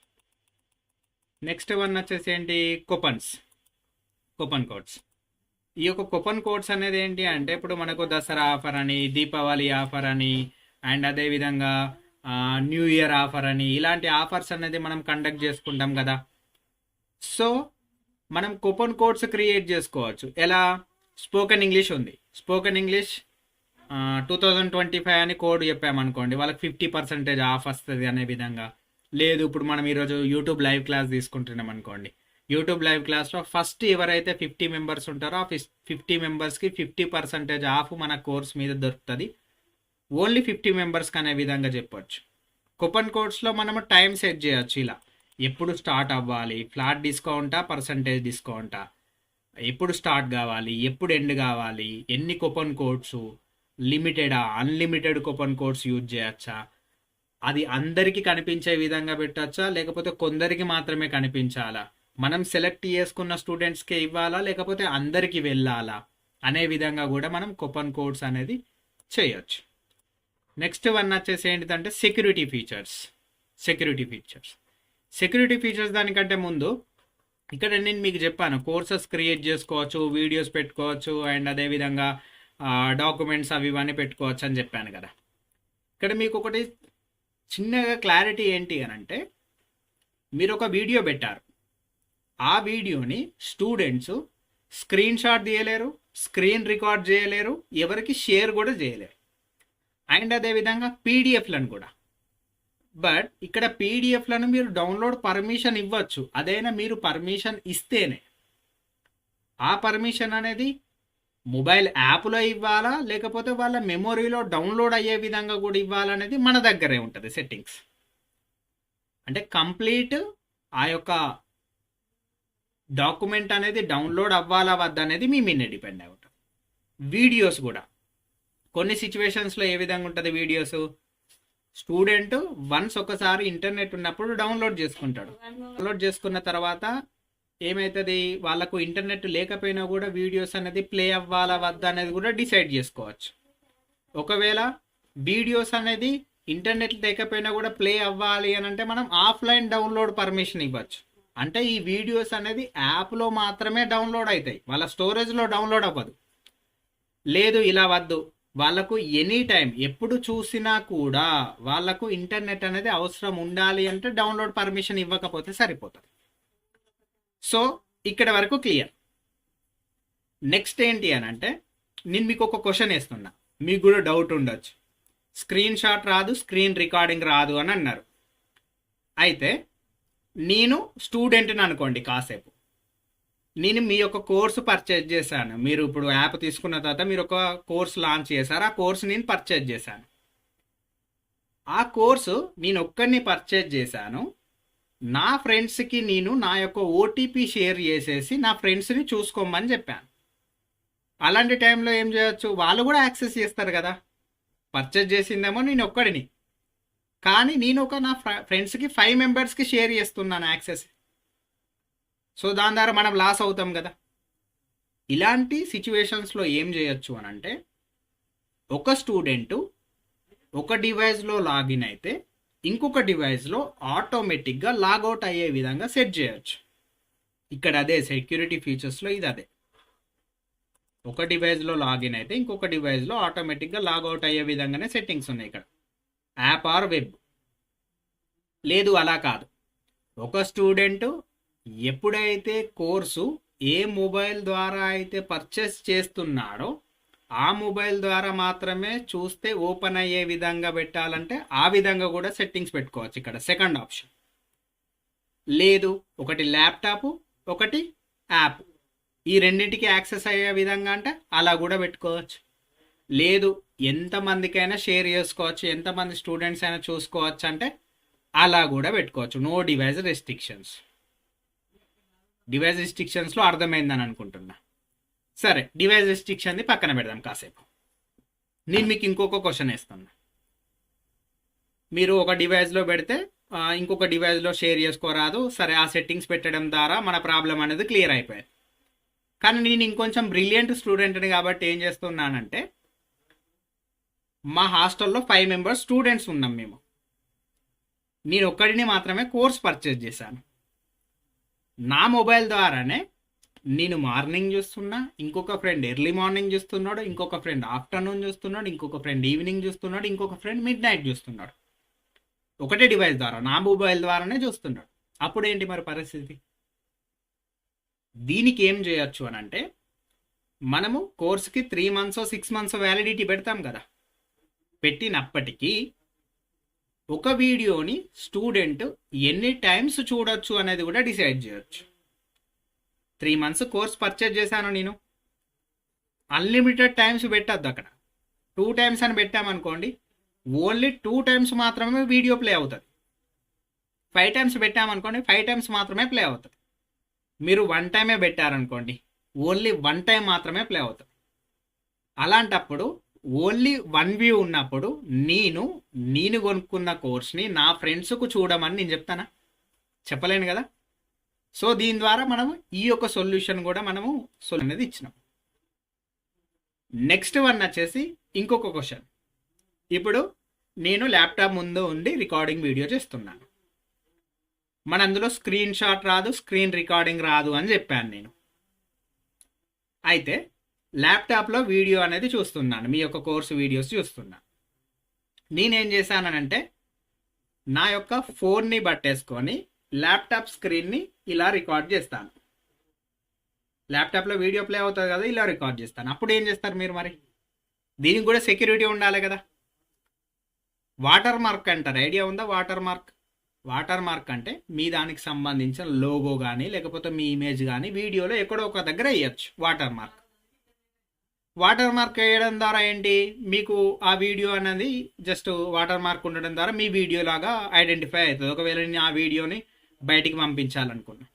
Speaker 1: నెక్స్ట్ వన్ వచ్చేసి ఏంటి, కూపన్ కోడ్స్. ఈ యొక్క కూపన్ కోడ్స్ అనేది ఏంటి అంటే ఇప్పుడు మనకు దసరా ఆఫర్ అని, దీపావళి ఆఫర్ అని, అండ్ అదేవిధంగా న్యూ ఇయర్ ఆఫర్ అని, ఇలాంటి ఆఫర్స్ అనేది మనం కండక్ట్ చేసుకుంటాం కదా. సో మనం కూపన్ కోడ్స్ క్రియేట్ చేసుకోవచ్చు. ఎలా, స్పోకెన్ ఇంగ్లీష్ ఉంది, స్పోకెన్ ఇంగ్లీష్ 2025 అని కోడ్ చెప్పామనుకోండి, వాళ్ళకి 50% ఆఫ్ వస్తుంది అనే విధంగా. లేదు ఇప్పుడు మనం ఈరోజు యూట్యూబ్ లైవ్ క్లాస్ తీసుకుంటున్నాం అనుకోండి, యూట్యూబ్ లైవ్ క్లాస్లో ఫస్ట్ ఎవరైతే 50 మెంబర్స్ ఉంటారో ఆ 50 మెంబర్స్కి 50% ఆఫ్ మన కోర్స్ మీద దొరుకుతుంది. ఓన్లీ 50 మెంబర్స్కి అనే విధంగా చెప్పొచ్చు. కూపన్ కోడ్స్లో మనము టైం సెట్ చేయొచ్చు. ఇలా ఎప్పుడు స్టార్ట్ అవ్వాలి, ఫ్లాట్ డిస్కౌంటా, పర్సంటేజ్ డిస్కౌంటా, ఎప్పుడు స్టార్ట్ కావాలి, ఎప్పుడు ఎండ్ కావాలి, ఎన్ని కూపన్ కోడ్స్, లిమిటెడా, అన్లిమిటెడ్ కూపన్ కోడ్స్ యూజ్ చేయొచ్చా, అది అందరికీ కనిపించే విధంగా పెట్టచ్చా, లేకపోతే కొందరికి మాత్రమే కనిపించాలా, మనం సెలెక్ట్ చేసుకున్న స్టూడెంట్స్కే ఇవ్వాలా, లేకపోతే అందరికీ వెళ్ళాలా అనే విధంగా కూడా మనం కూపన్ కోడ్స్ అనేది చేయొచ్చు. నెక్స్ట్ వన్ వచ్చేసి ఏంటిదంటే సెక్యూరిటీ ఫీచర్స్ దానికంటే ముందు ఇక్కడ నేను మీకు చెప్పాను కోర్సెస్ క్రియేట్ చేసుకోవచ్చు, వీడియోస్ పెట్టుకోవచ్చు, అండ్ అదేవిధంగా డాక్యుమెంట్స్ అవి ఇవన్నీ పెట్టుకోవచ్చు అని చెప్పాను కదా. ఇక్కడ మీకు ఒకటి చిన్నగా క్లారిటీ ఏంటి అని అంటే, మీరు ఒక వీడియో పెట్టారు, ఆ వీడియోని స్టూడెంట్స్ స్క్రీన్ షాట్ తీయలేరు, స్క్రీన్ రికార్డ్ చేయలేరు, ఎవరికి షేర్ కూడా చేయలేరు. అండ్ అదేవిధంగా పీడిఎఫ్లను కూడా. బట్ ఇక్కడ పీడిఎఫ్లను మీరు డౌన్లోడ్ పర్మిషన్ ఇవ్వచ్చు, అదైనా మీరు పర్మిషన్ ఇస్తేనే. ఆ పర్మిషన్ అనేది మొబైల్ యాప్లో ఇవ్వాలా, లేకపోతే వాళ్ళ మెమొరీలో డౌన్లోడ్ అయ్యే విధంగా కూడా ఇవ్వాలనేది మన దగ్గరే ఉంటుంది సెట్టింగ్స్. అంటే కంప్లీట్ ఆ యొక్క డాక్యుమెంట్ అనేది డౌన్లోడ్ అవ్వాలా వద్ద అనేది మీ మీద డిపెండ్ అయి ఉంటుంది. వీడియోస్ కూడా కొన్ని సిచ్యువేషన్స్లో ఏ విధంగా ఉంటుంది, వీడియోస్ స్టూడెంట్ వన్స్ ఒకసారి ఇంటర్నెట్ ఉన్నప్పుడు డౌన్లోడ్ చేసుకుంటాడు. డౌన్లోడ్ చేసుకున్న తర్వాత ఏమవుతుంది, వాళ్ళకు ఇంటర్నెట్ లేకపోయినా కూడా వీడియోస్ అనేది ప్లే అవ్వాలా వద్ద అనేది కూడా డిసైడ్ చేసుకోవచ్చు. ఒకవేళ వీడియోస్ అనేది ఇంటర్నెట్ లేకపోయినా కూడా ప్లే అవ్వాలి అని అంటే మనం ఆఫ్లైన్ డౌన్లోడ్ పర్మిషన్ ఇవ్వచ్చు. అంటే ఈ వీడియోస్ అనేది యాప్లో మాత్రమే డౌన్లోడ్ అవుతాయి, వాళ్ళ స్టోరేజ్లో డౌన్లోడ్ అవ్వదు. లేదు ఇలా వద్దు, వాళ్ళకు ఎనీ టైం ఎప్పుడు చూసినా కూడా వాళ్ళకు ఇంటర్నెట్ అనేది అవసరం ఉండాలి అంటే డౌన్లోడ్ పర్మిషన్ ఇవ్వకపోతే సరిపోతుంది. సో ఇక్కడ వరకు క్లియర్. నెక్స్ట్ ఏంటి అని అంటే, నేను మీకు ఒక క్వశ్చన్ వేస్తున్నా, మీకు కూడా డౌట్ ఉండొచ్చు, స్క్రీన్ షాట్ రాదు, స్క్రీన్ రికార్డింగ్ రాదు అని అన్నారు. అయితే నేను స్టూడెంట్ని అనుకోండి, కాసేపు నేను మీ యొక్క కోర్సు పర్చేజ్ చేశాను. మీరు ఇప్పుడు యాప్ తీసుకున్న తర్వాత మీరు ఒక కోర్స్ లాంచ్ చేశారు, ఆ కోర్సు నేను పర్చేజ్ చేశాను. ఆ కోర్సు నేను ఒక్కడిని పర్చేజ్ చేశాను. నా ఫ్రెండ్స్కి నేను నా యొక్క ఓటీపీ షేర్ చేసేసి నా ఫ్రెండ్స్ని చూసుకోమని చెప్పాను. అలాంటి టైంలో ఏం చేయొచ్చు, వాళ్ళు కూడా యాక్సెస్ చేస్తారు కదా. పర్చేజ్ చేసిందేమో నేను ఒక్కడిని, కానీ నేను నా ఫ్రెండ్స్కి 5 మెంబర్స్కి షేర్ చేస్తున్నాను యాక్సెస్. సో దాని ద్వారా మనం లాస్ అవుతాం కదా. ఇలాంటి సిచ్యువేషన్స్లో ఏం చేయొచ్చు అని అంటే, ఒక స్టూడెంటు ఒక డివైస్లో లాగిన్ అయితే ఇంకొక డివైస్లో ఆటోమేటిక్గా లాగౌట్ అయ్యే విధంగా సెట్ చేయొచ్చు. ఇక్కడ అదే సెక్యూరిటీ ఫీచర్స్లో ఇది అదే. ఒక డివైస్లో లాగిన్ అయితే ఇంకొక డివైస్లో ఆటోమేటిక్గా లాగౌట్ అయ్యే విధంగానే సెట్టింగ్స్ ఉన్నాయి ఇక్కడ, యాప్ ఆర్ వెబ్. లేదు అలా కాదు, ఒక స్టూడెంట్ ఎప్పుడైతే కోర్సు ఏ మొబైల్ ద్వారా అయితే పర్చేస్ చేస్తున్నాడో ఆ మొబైల్ ద్వారా మాత్రమే చూస్తే ఓపెన్ అయ్యే విధంగా పెట్టాలంటే ఆ విధంగా కూడా సెట్టింగ్స్ పెట్టుకోవచ్చు. ఇక్కడ సెకండ్ ఆప్షన్. లేదు, ఒకటి ల్యాప్టాప్ ఒకటి యాప్, ఈ రెండింటికి యాక్సెస్ అయ్యే విధంగా అంటే అలా కూడా పెట్టుకోవచ్చు. లేదు, ఎంతమందికైనా షేర్ చేసుకోవచ్చు, ఎంతమంది స్టూడెంట్స్ అయినా చూసుకోవచ్చు అంటే అలా కూడా పెట్టుకోవచ్చు. No device restrictions. డివైస్ రెస్ట్రిక్షన్స్లో అర్థమైందని అనుకుంటున్నా. సరే, డివైస్ రెస్ట్రిక్షన్ని పక్కన పెడదాం కాసేపు. నేను మీకు ఇంకొక క్వశ్చన్ వేస్తున్నా. మీరు ఒక డివైస్లో పెడితే ఇంకొక డివైస్లో షేర్ చేసుకోరాదు. సరే, ఆ సెట్టింగ్స్ పెట్టడం ద్వారా మన ప్రాబ్లం అనేది క్లియర్ అయిపోయింది. కానీ నేను ఇంకొంచెం బ్రిలియంట్ స్టూడెంట్ని కాబట్టి ఏం చేస్తున్నానంటే, మా హాస్టల్లో 5 మెంబర్స్ స్టూడెంట్స్ ఉన్నాం మేము. నేను ఒక్కడిని మాత్రమే కోర్స్ పర్చేజ్ చేశాను. నా మొబైల్ ద్వారానే నేను మార్నింగ్ చూస్తున్నా, ఇంకొక ఫ్రెండ్ ఎర్లీ మార్నింగ్ చూస్తున్నాడు, ఇంకొక ఫ్రెండ్ ఆఫ్టర్నూన్ చూస్తున్నాడు, ఇంకొక ఫ్రెండ్ ఈవినింగ్ చూస్తున్నాడు, ఇంకొక ఫ్రెండ్ మిడ్ నైట్ చూస్తున్నాడు. ఒకటే డివైస్ ద్వారా, నా మొబైల్ ద్వారానే చూస్తున్నాడు. అప్పుడు ఏంటి మరి పరిస్థితి? దీనికి ఏం చేయొచ్చు అని అంటే, మనము కోర్సుకి 3 months 6 months వ్యాలిడిటీ పెడతాం కదా. పెట్టినప్పటికీ ఒక వీడియోని స్టూడెంట్ ఎన్ని టైమ్స్ చూడొచ్చు అనేది కూడా డిసైడ్ చేయొచ్చు. 3 months కోర్స్ పర్చేజ్ చేశాను నేను, అన్లిమిటెడ్ టైమ్స్ పెట్టద్దు. అక్కడ 2 times అని పెట్టామనుకోండి, ఓన్లీ 2 times మాత్రమే వీడియో ప్లే అవుతుంది. 5 times పెట్టామనుకోండి, 5 times మాత్రమే ప్లే అవుతుంది. మీరు 1 time పెట్టారనుకోండి, ఓన్లీ 1 time మాత్రమే ప్లే అవుతుంది. అలాంటప్పుడు ఓన్లీ 1 view ఉన్నప్పుడు నేను కొనుక్కున్న కోర్స్ని నా ఫ్రెండ్స్కు చూడమని నేను చెప్తానా? చెప్పలేను కదా. సో దీని ద్వారా మనము ఈ యొక్క సొల్యూషన్ కూడా మనము అనేది ఇచ్చినాం. నెక్స్ట్ వన్ వచ్చేసి ఇంకొక క్వశ్చన్. ఇప్పుడు నేను ల్యాప్టాప్ ముందు ఉండి రికార్డింగ్ వీడియో చేస్తున్నాను. మన అందులో స్క్రీన్ షాట్ రాదు, స్క్రీన్ రికార్డింగ్ రాదు అని చెప్పాను నేను. అయితే ల్యాప్టాప్లో వీడియో అనేది చూస్తున్నాను, మీ యొక్క కోర్సు వీడియోస్ చూస్తున్నాను. నేనేం చేశానంటే, నా యొక్క ఫోన్ని పట్టేసుకొని ల్యాప్టాప్ స్క్రీన్ని ఇలా రికార్డ్ చేస్తాను. ల్యాప్టాప్లో వీడియో ప్లే అవుతుంది కదా, ఇలా రికార్డ్ చేస్తాను. అప్పుడు ఏం చేస్తారు మీరు మరి? దీనికి కూడా సెక్యూరిటీ ఉండాలి కదా. వాటర్ మార్క్ అంటారు, ఐడియా ఉందా? Water mark. వాటర్ మార్క్ అంటే మీ దానికి సంబంధించిన లోగో కానీ లేకపోతే మీ ఇమేజ్ కానీ వీడియోలో ఎక్కడో ఒక దగ్గర వేయచ్చు వాటర్ మార్క్. వాటర్ మార్క్ వేయడం ద్వారా ఏంటి, మీకు ఆ వీడియో అనేది జస్ట్ వాటర్ మార్క్ ఉండడం ద్వారా మీ వీడియో లాగా ఐడెంటిఫై అవుతుంది. ఒకవేళ నేను ఆ వీడియోని బయటికి పంపించాలనుకున్నా.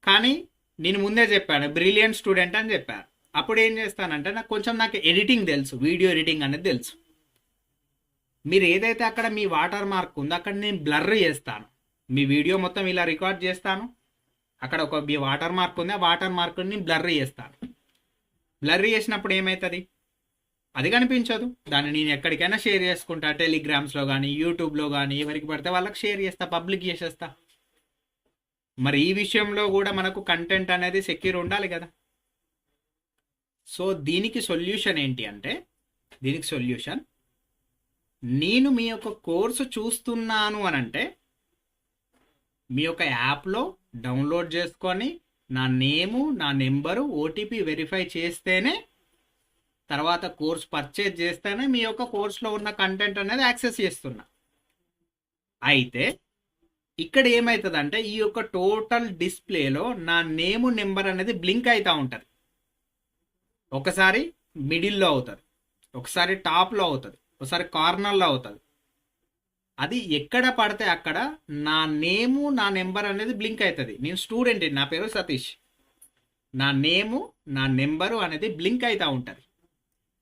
Speaker 1: కానీ నేను ముందే చెప్పాను, బ్రిలియంట్ స్టూడెంట్ అని చెప్పాను. అప్పుడు ఏం చేస్తానంటే, నాకు ఎడిటింగ్ తెలుసు, వీడియో ఎడిటింగ్ అనేది తెలుసు. మీరు ఏదైతే అక్కడ మీ వాటర్ మార్క్ ఉందో అక్కడ నేను బ్లర్ చేస్తాను. మీ వీడియో మొత్తం ఇలా రికార్డ్ చేస్తాను, అక్కడ ఒక మీ వాటర్ మార్క్ ఉంది, ఆ వాటర్ మార్క్ని నేను బ్లర్ చేస్తాను. బ్లర్ చేసినప్పుడు ఏమవుతుంది, అది కనిపించదు. దాన్ని నేను ఎక్కడికైనా షేర్ చేసుకుంటా, టెలిగ్రామ్స్లో కానీ యూట్యూబ్లో కానీ ఎవరికి పడితే వాళ్ళకి షేర్ చేస్తా, పబ్లిక్ చేసేస్తా. మరి ఈ విషయంలో కూడా మనకు కంటెంట్ అనేది సెక్యూర్ ఉండాలి కదా. సో దీనికి సొల్యూషన్ ఏంటి అంటే, దీనికి సొల్యూషన్, నేను మీ యొక్క కోర్సు చూస్తున్నాను అని అంటే మీ యొక్క యాప్లో డౌన్లోడ్ చేసుకొని నా నేము, నా నెంబరు, ఓటీపీ వెరిఫై చేస్తేనే, తర్వాత కోర్స్ పర్చేజ్ చేస్తేనే మీ యొక్క కోర్సులో ఉన్న కంటెంట్ అనేది యాక్సెస్ చేస్తున్నా. అయితే ఇక్కడ ఏమవుతుందంటే ఈ యొక్క టోటల్ డిస్ప్లేలో నా నేము నెంబర్ అనేది బ్లింక్ అవుతూ ఉంటుంది. ఒకసారి మిడిల్లో అవుతుంది, ఒకసారి టాప్లో అవుతుంది, ఒకసారి కార్నర్లో అవుతుంది. అది ఎక్కడ పడితే అక్కడ నా నేము, నా నెంబర్ అనేది బ్లింక్ అవుతుంది. నేను స్టూడెంట్, నా పేరు సతీష్, నా నేము, నా నెంబరు అనేది బ్లింక్ అవుతూ ఉంటుంది.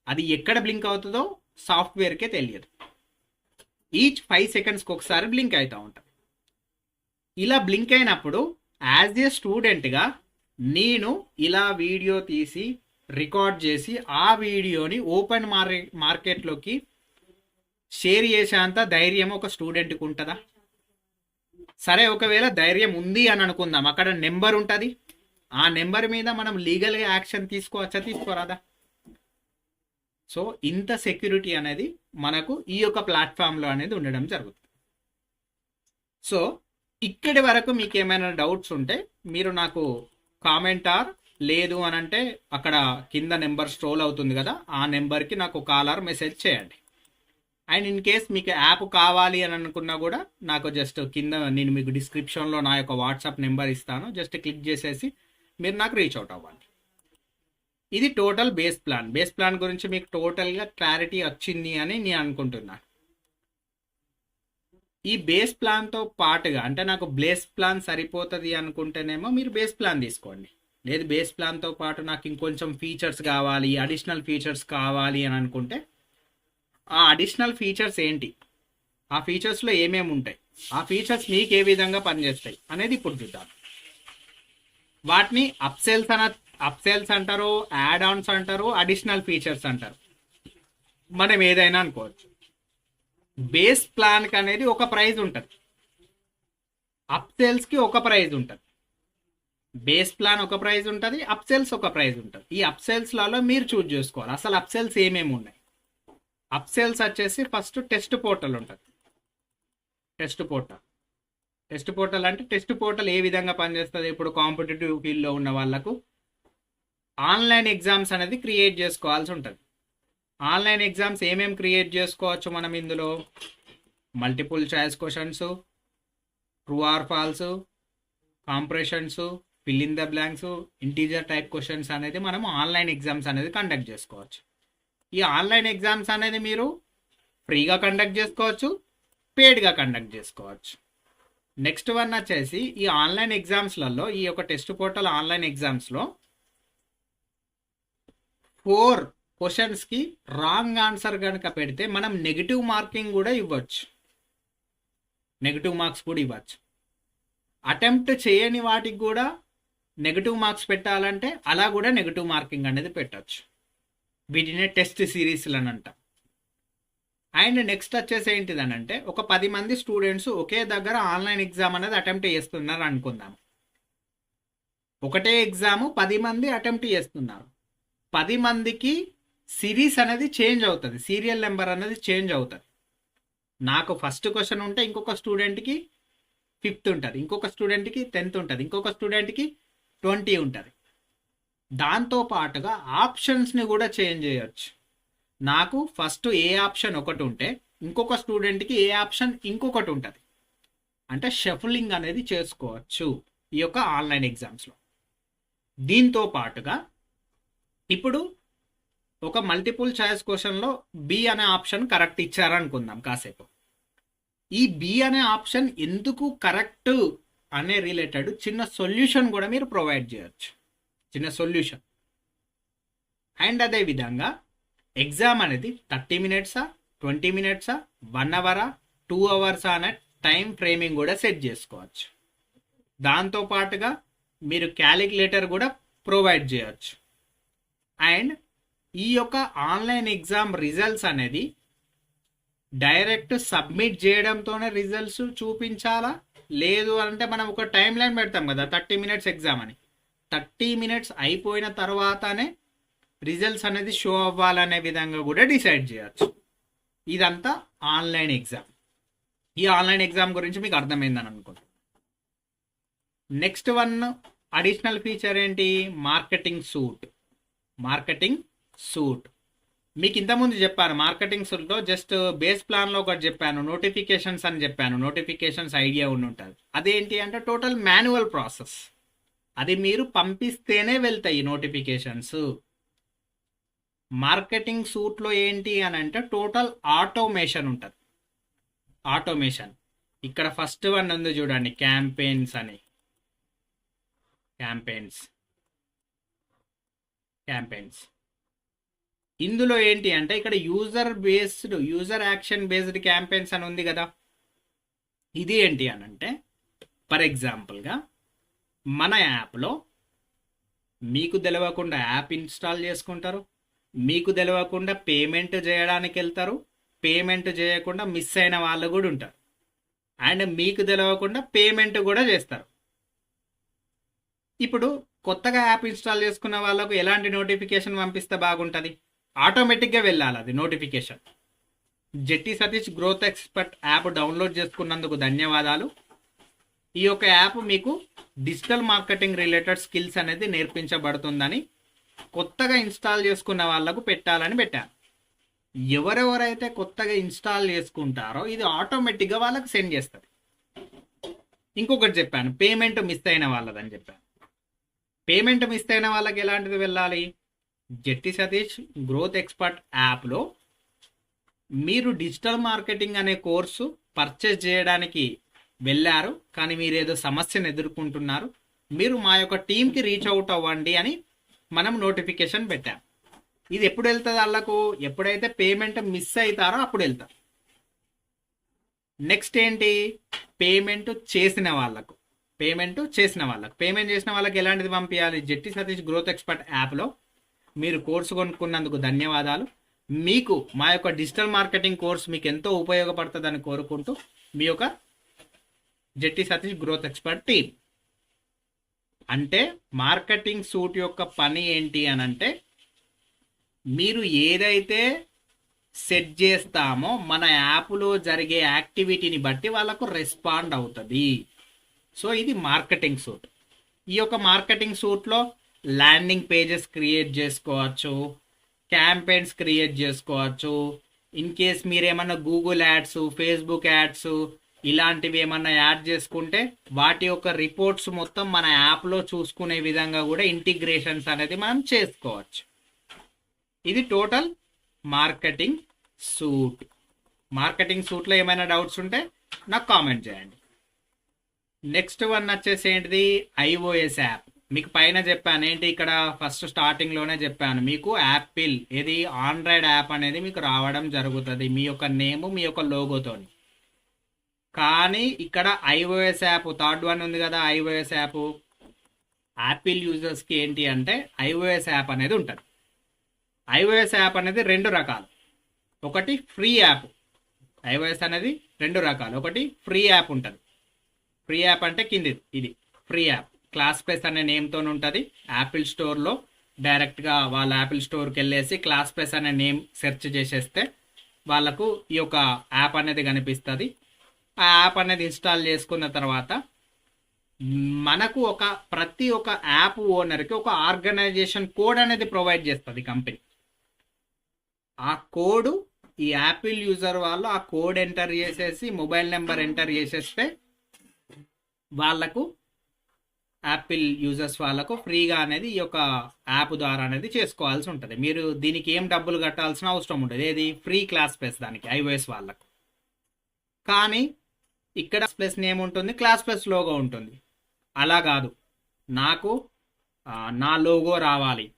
Speaker 1: అది ఎక్కడ బ్లింక్ అవుతుందో సాఫ్ట్వేర్కే తెలియదు. ఈచ్ 5 సెకండ్స్కి ఒకసారి బ్లింక్ అవుతూ ఉంటుంది. ఇలా బ్లింక్ అయినప్పుడు యాజ్ ఏ స్టూడెంట్గా నేను ఇలా వీడియో తీసి రికార్డ్ చేసి ఆ వీడియోని ఓపెన్ మార్కెట్లోకి షేర్ చేసేంత ధైర్యం ఒక స్టూడెంట్కి ఉంటుందా? సరే, ఒకవేళ ధైర్యం ఉంది అని అనుకుందాం, అక్కడ నెంబర్ ఉంటుంది, ఆ నెంబర్ మీద మనం లీగల్గా యాక్షన్ తీసుకోవచ్చా, తీసుకోరాదా? సో ఇంత సెక్యూరిటీ అనేది మనకు ఈ యొక్క ప్లాట్ఫామ్లో అనేది ఉండడం జరుగుతుంది. సో ఇక్కడి వరకు మీకు ఏమైనా డౌట్స్ ఉంటే మీరు నాకు కామెంట్ లేదు అని అంటే అక్కడ కింద నెంబర్ స్ట్రోల్ అవుతుంది కదా, ఆ నెంబర్కి నాకు కాల్ ఆర్ మెసేజ్ చేయండి. అండ్ ఇన్ కేస్ మీకు యాప్ కావాలి అని అనుకున్నా కూడా నాకు జస్ట్ కింద నేను మీకు డిస్క్రిప్షన్లో నా యొక్క వాట్సాప్ నెంబర్ ఇస్తాను, జస్ట్ క్లిక్ చేసేసి మీరు నాకు రీచ్ అవుట్ అవ్వండి. ఇది total base plan. Base plan గురించి మీకు టోటల్గా క్లారిటీ వచ్చింది అని నేను అనుకుంటున్నాను. ఈ బేస్ ప్లాన్తో పాటుగా, అంటే నాకు బేస్ ప్లాన్ సరిపోతుంది అనుకుంటేనేమో మీరు బేస్ ప్లాన్ తీసుకోండి. లేదు బేస్ ప్లాన్తో పాటు నాకు ఇంకొంచెం ఫీచర్స్ కావాలి, అడిషనల్ ఫీచర్స్ కావాలి అని అనుకుంటే ఆ అడిషనల్ ఫీచర్స్ ఏంటి, ఆ ఫీచర్స్లో ఏమేమి ఉంటాయి, ఆ ఫీచర్స్ మీకు ఏ విధంగా పనిచేస్తాయి అనేది ఇప్పుడు చూద్దాం. వాటిని అప్సెల్స్ అంటారు, యాడ్ ఆన్స్ అంటారు, అడిషనల్ ఫీచర్స్ అంటారు, మనం ఏదైనా అనుకోవచ్చు. బేస్ ప్లాన్కి అనేది ఒక ప్రైజ్ ఉంటుంది, అప్సెల్స్కి ఒక ప్రైజ్ ఉంటుంది. బేస్ ప్లాన్ ఒక ప్రైజ్ ఉంటుంది, అప్సెల్స్ ఒక ప్రైజ్ ఉంటుంది. ఈ అప్సెల్స్లలో మీరు చూజ్ చేసుకోవాలి అసలు అప్సెల్స్ ఏమేమి ఉన్నాయి. అప్సెల్స్ వచ్చేసి ఫస్ట్ టెస్ట్ పోర్టల్ ఉంటుంది. టెస్ట్ పోర్టల్ అంటే టెస్ట్ పోర్టల్ ఏ విధంగా పనిచేస్తుంది, ఇప్పుడు కాంపిటేటివ్ ఫీల్డ్లో ఉన్న వాళ్ళకు ఆన్లైన్ ఎగ్జామ్స్ అనేది క్రియేట్ చేసుకోవాల్సి ఉంటుంది. ఆన్లైన్ ఎగ్జామ్స్ ఏమేమి క్రియేట్ చేసుకోవచ్చు మనం ఇందులో? Multiple choice questions, true or false, comprehensions, fill in the blanks, integer type questions అనేది మనం ఆన్లైన్ ఎగ్జామ్స్ అనేది కండక్ట్ చేసుకోవచ్చు. ఈ ఆన్లైన్ ఎగ్జామ్స్ అనేది మీరు ఫ్రీగా కండక్ట్ చేసుకోవచ్చు, పేడ్గా కండక్ట్ చేసుకోవచ్చు. నెక్స్ట్ వన్ వచ్చేసి ఈ ఆన్లైన్ ఎగ్జామ్స్లలో, ఈ యొక్క టెస్ట్ పోర్టల్ ఆన్లైన్ ఎగ్జామ్స్లో 4 క్వశ్చన్స్కి రాంగ్ ఆన్సర్ కనుక పెడితే మనం నెగిటివ్ మార్కింగ్ కూడా ఇవ్వచ్చు, నెగిటివ్ మార్క్స్ కూడా ఇవ్వచ్చు. అటెంప్ట్ చేయని వాటికి కూడా నెగిటివ్ మార్క్స్ పెట్టాలంటే అలా కూడా నెగిటివ్ మార్కింగ్ అనేది పెట్టచ్చు. వీటినే టెస్ట్ సిరీస్లు అని అంట. అండ్ నెక్స్ట్ వచ్చేసి ఏంటిదనంటే ఒక 10 మంది స్టూడెంట్స్ ఒకే దగ్గర ఆన్లైన్ ఎగ్జామ్ అనేది అటెంప్ట్ చేస్తున్నారు అనుకుందాం. ఒకటే ఎగ్జామ్ 10 మంది అటెంప్ట్ చేస్తున్నారు. 10 మందికి సిరీస్ అనేది చేంజ్ అవుతుంది, సీరియల్ నెంబర్ అనేది చేంజ్ అవుతుంది. నాకు ఫస్ట్ క్వశ్చన్ ఉంటే ఇంకొక స్టూడెంట్కి 5th ఉంటుంది, ఇంకొక స్టూడెంట్కి 10th ఉంటుంది, ఇంకొక స్టూడెంట్కి 20 ఉంటుంది. దాంతో పాటుగా ఆప్షన్స్ని కూడా చేంజ్ చేయొచ్చు. నాకు ఫస్ట్ ఏ ఆప్షన్ ఒకటి ఉంటే ఇంకొక స్టూడెంట్కి ఏ ఆప్షన్ ఇంకొకటి ఉంటుంది. అంటే షఫలింగ్ అనేది చేసుకోవచ్చు ఈ యొక్క ఆన్లైన్ ఎగ్జామ్స్లో. దీంతో పాటుగా ఇప్పుడు ఒక మల్టిపుల్ చాయిస్ క్వశ్చన్లో బి అనే ఆప్షన్ కరెక్ట్ ఇచ్చారనుకుందాం కాసేపు. ఈ బి అనే ఆప్షన్ ఎందుకు కరెక్ట్ అనే రిలేటెడ్ చిన్న సొల్యూషన్ కూడా మీరు ప్రొవైడ్ చేయొచ్చు, చిన్న సొల్యూషన్. అండ్ అదేవిధంగా ఎగ్జామ్ అనేది 30 మినిట్సా, 20 మినిట్సా, 1 అవరా, 2 అవర్సా అనే టైం ఫ్రేమింగ్ కూడా సెట్ చేసుకోవచ్చు. దాంతో పాటుగా మీరు క్యాలిక్యులేటర్ కూడా ప్రొవైడ్ చేయొచ్చు. అండ్ ఈ యొక్క ఆన్లైన్ ఎగ్జామ్ రిజల్ట్స్ అనేది డైరెక్ట్ సబ్మిట్ చేయడంతోనే రిజల్ట్స్ చూపించాలా, లేదు అంటే మనం ఒక టైం లైన్ పెడతాం కదా 30 మినిట్స్ ఎగ్జామ్ అని, 30 మినిట్స్ అయిపోయిన తర్వాతనే రిజల్ట్స్ అనేది షో అవ్వాలనే విధంగా కూడా డిసైడ్ చేయొచ్చు. ఇదంతా ఆన్లైన్ ఎగ్జామ్. ఈ ఆన్లైన్ ఎగ్జామ్ గురించి మీకు అర్థమైందని అనుకుంటున్నాను. నెక్స్ట్ వన్ అడిషనల్ ఫీచర్ ఏంటి? మార్కెటింగ్ సూట్ మీకు ఇంతకుముందు చెప్పాను. మార్కెటింగ్ సూట్లో జస్ట్ బేస్ ప్లాన్లో ఒకటి చెప్పాను, నోటిఫికేషన్స్ అని చెప్పాను. నోటిఫికేషన్స్ ఐడియా ఉండి ఉంటుంది. అదేంటి అంటే టోటల్ మాన్యువల్ ప్రాసెస్. అది మీరు పంపిస్తేనే వెళ్తాయి నోటిఫికేషన్స్. మార్కెటింగ్ సూట్లో ఏంటి అని అంటే టోటల్ ఆటోమేషన్ ఉంటుంది. ఆటోమేషన్ ఇక్కడ ఫస్ట్ వన్ ఉంది చూడండి, క్యాంపెయిన్స్ అని. క్యాంపెయిన్స్ ఇందులో ఏంటి అంటే ఇక్కడ యూజర్ యాక్షన్ బేస్డ్ క్యాంపెయిన్స్ అని ఉంది కదా. ఇది ఏంటి అని అంటే ఫర్ ఎగ్జాంపుల్గా మన యాప్లో మీకు తెలియకుండా యాప్ ఇన్స్టాల్ చేసుకుంటారు, మీకు తెలియకుండా పేమెంట్ చేయడానికి వెళ్తారు, పేమెంట్ చేయకుండా మిస్ అయిన వాళ్ళు కూడా ఉంటారు, అండ్ మీకు తెలియకుండా పేమెంట్ కూడా చేస్తారు. ఇప్పుడు కొత్తగా యాప్ ఇన్స్టాల్ చేసుకున్న వాళ్ళకు ఎలాంటి నోటిఫికేషన్ పంపిస్తే బాగుంటుంది? ఆటోమేటిక్గా వెళ్ళాలి అది notification. Jetti Satish growth expert app download చేసుకున్నందుకు ధన్యవాదాలు. ఈ యొక్క యాప్ మీకు డిజిటల్ మార్కెటింగ్ రిలేటెడ్ స్కిల్స్ అనేది నేర్పించబడుతుందని కొత్తగా ఇన్స్టాల్ చేసుకున్న వాళ్ళకు పెట్టాలని పెట్టాను. ఎవరెవరైతే కొత్తగా ఇన్స్టాల్ చేసుకుంటారో ఇది ఆటోమేటిక్గా వాళ్ళకి సెండ్ చేస్తుంది. ఇంకొకటి చెప్పాను, పేమెంట్ మిస్ అయిన వాళ్ళదని చెప్పాను. పేమెంట్ మిస్ అయిన వాళ్ళకి ఎలాంటిది వెళ్ళాలి? జెట్టి సతీష్ గ్రోత్ ఎక్స్పర్ట్ యాప్లో మీరు డిజిటల్ మార్కెటింగ్ అనే కోర్సు పర్చేస్ చేయడానికి వెళ్ళారు, కానీ మీరు ఏదో సమస్యను ఎదుర్కొంటున్నారు, మీరు మా యొక్క టీంకి రీచ్ అవుట్ అవ్వండి అని మనం నోటిఫికేషన్ పెట్టాం. ఇది ఎప్పుడు వెళ్తుంది వాళ్ళకు? ఎప్పుడైతే పేమెంట్ మిస్ అవుతారో అప్పుడు వెళ్తారు. నెక్స్ట్ ఏంటి? పేమెంట్ చేసిన వాళ్ళకు పేమెంట్ చేసిన వాళ్ళకి ఎలాంటిది పంపించాలి? జెట్టి సతీష్ గ్రోత్ ఎక్స్పర్ట్ యాప్లో మీరు కోర్సు కొనుక్కున్నందుకు ధన్యవాదాలు. మీకు మా యొక్క డిజిటల్ మార్కెటింగ్ కోర్స్ మీకు ఎంతో ఉపయోగపడుతుందని కోరుకుంటూ మీ యొక్క జెట్టి సతీష్ గ్రోత్ ఎక్స్పర్ట్ టీమ్. అంటే మార్కెటింగ్ సూట్ యొక్క పని ఏంటి అని అంటే మీరు ఏదైతే సెట్ చేస్తామో మన యాప్లో జరిగే యాక్టివిటీని బట్టి వాళ్ళకు రెస్పాండ్ అవుతుంది. సో ఇది మార్కెటింగ్ సూట్. ఈ యొక్క మార్కెటింగ్ సూట్లో ల్యాండింగ్ పేజెస్ క్రియేట్ చేసుకోవచ్చు, క్యాంపెయిన్స్ క్రియేట్ చేసుకోవచ్చు. ఇన్ కేస్ మీరు ఏమన్నా గూగుల్ యాడ్స్, ఫేస్బుక్ యాడ్స్ ఇలాంటివి ఏమన్నా యాడ్ చేసుకుంటే వాటి యొక్క రిపోర్ట్స్ మొత్తం మన యాప్లో చూసుకునే విధంగా కూడా ఇంటిగ్రేషన్స్ అనేది మనం చేసుకోవచ్చు. ఇది టోటల్ మార్కెటింగ్ సూట్. మార్కెటింగ్ సూట్లో ఏమైనా డౌట్స్ ఉంటే నాకు కామెంట్ చేయండి. నెక్స్ట్ వన్ వచ్చేసి ఏంటిది? iOS app. మీకు పైన చెప్పాను ఏంటి, ఇక్కడ ఫస్ట్ స్టార్టింగ్లోనే చెప్పాను మీకు యాపిల్ ఇది ఆండ్రాయిడ్ యాప్ అనేది మీకు రావడం జరుగుతుంది మీ యొక్క నేమ్, మీ యొక్క లోగోతోని. కానీ ఇక్కడ iOS యాప్ థర్డ్ వన్ ఉంది కదా, iOS యాప్ యాపిల్ యూజర్స్కి ఏంటి అంటే iOS యాప్ అనేది ఉంటుంది. iOS యాప్ అనేది రెండు రకాలు. ఒకటి ఫ్రీ యాప్. iOS అనేది రెండు రకాలు. ఒకటి ఫ్రీ యాప్ ఉంటుంది. ఫ్రీ యాప్ అంటే కింది ఇది ఫ్రీ యాప్. క్లాస్ ప్లస్ అనే నేమ్తో ఉంటుంది. యాపిల్ స్టోర్లో డైరెక్ట్గా వాళ్ళ యాపిల్ స్టోర్కి వెళ్ళేసి క్లాస్ ప్లస్ అనే నేమ్ సెర్చ్ చేసేస్తే వాళ్ళకు ఈ యొక్క యాప్ అనేది కనిపిస్తుంది. ఆ యాప్ అనేది ఇన్స్టాల్ చేసుకున్న తర్వాత మనకు ప్రతి ఒక్క యాప్ ఓనర్కి ఒక ఆర్గనైజేషన్ కోడ్ అనేది ప్రొవైడ్ చేస్తుంది కంపెనీ. ఆ కోడ్ ఈ యాపిల్ యూజర్ వాళ్ళు ఆ కోడ్ ఎంటర్ చేసేసి మొబైల్ నెంబర్ ఎంటర్ చేసేస్తే వాళ్ళకు యాపిల్ యూజర్స్ వాళ్ళకు ఫ్రీగా అనేది ఈ యొక్క యాప్ ద్వారా అనేది చేసుకోవాల్సి ఉంటుంది. మీరు దీనికి ఏం డబ్బులు కట్టాల్సిన అవసరం ఉంటుంది. ఏది ఫ్రీ క్లాస్ ప్లస్ దానికి iOS వాళ్ళకు. కానీ ఇక్కడ ప్లస్ నేమ్ ఉంటుంది, క్లాస్ ప్లస్ లోగో ఉంటుంది. అలా కాదు, నాకు నా లోగో రావాలి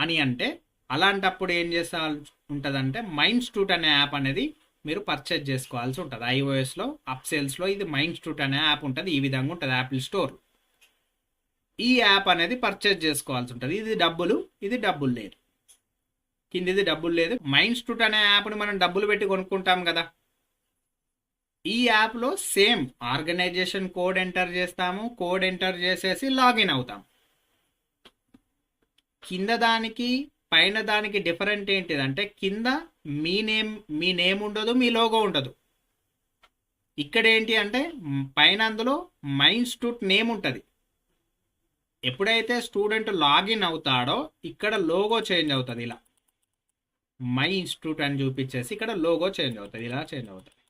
Speaker 1: అని అంటే అలాంటప్పుడు ఏం చేయాల్సి ఉంటుందంటే మైండ్స్టూట్ అనే యాప్ అనేది మీరు పర్చేజ్ చేసుకోవాల్సి ఉంటుంది. iOSలో అప్సేల్స్లో ఇది మైండ్స్టూట్ అనే యాప్ ఉంటుంది. ఈ విధంగా ఉంటుంది యాపిల్ స్టోర్. ఈ యాప్ అనేది పర్చేజ్ చేసుకోవాల్సి ఉంటుంది. ఇది డబ్బులు లేదు. కిందిది డబ్బులు లేదు. మైండ్స్టూట్ అనే యాప్ని మనం డబ్బులు పెట్టి కొనుక్కుంటాం కదా. ఈ యాప్లో సేమ్ ఆర్గనైజేషన్ కోడ్ ఎంటర్ చేస్తాము. కోడ్ ఎంటర్ చేసేసి లాగిన్ అవుతాం. కింద దానికి పైన దానికి డిఫరెంట్ ఏంటిదంటే కింద మీ నేమ్ ఉండదు, మీ లోగో ఉండదు. ఇక్కడ ఏంటి అంటే పైన అందులో మైండ్స్టూట్ నేమ్ ఉంటుంది, ఎప్పుడైతే స్టూడెంట్ లాగిన్ అవుతాడో ఇక్కడ లోగో చేంజ్ అవుతుంది. ఇలా మై ఇన్స్టిట్యూట్ అని చూపించేసి ఇక్కడ లోగో చేంజ్ అవుతుంది. ఇలా చేంజ్ అవుతుంది,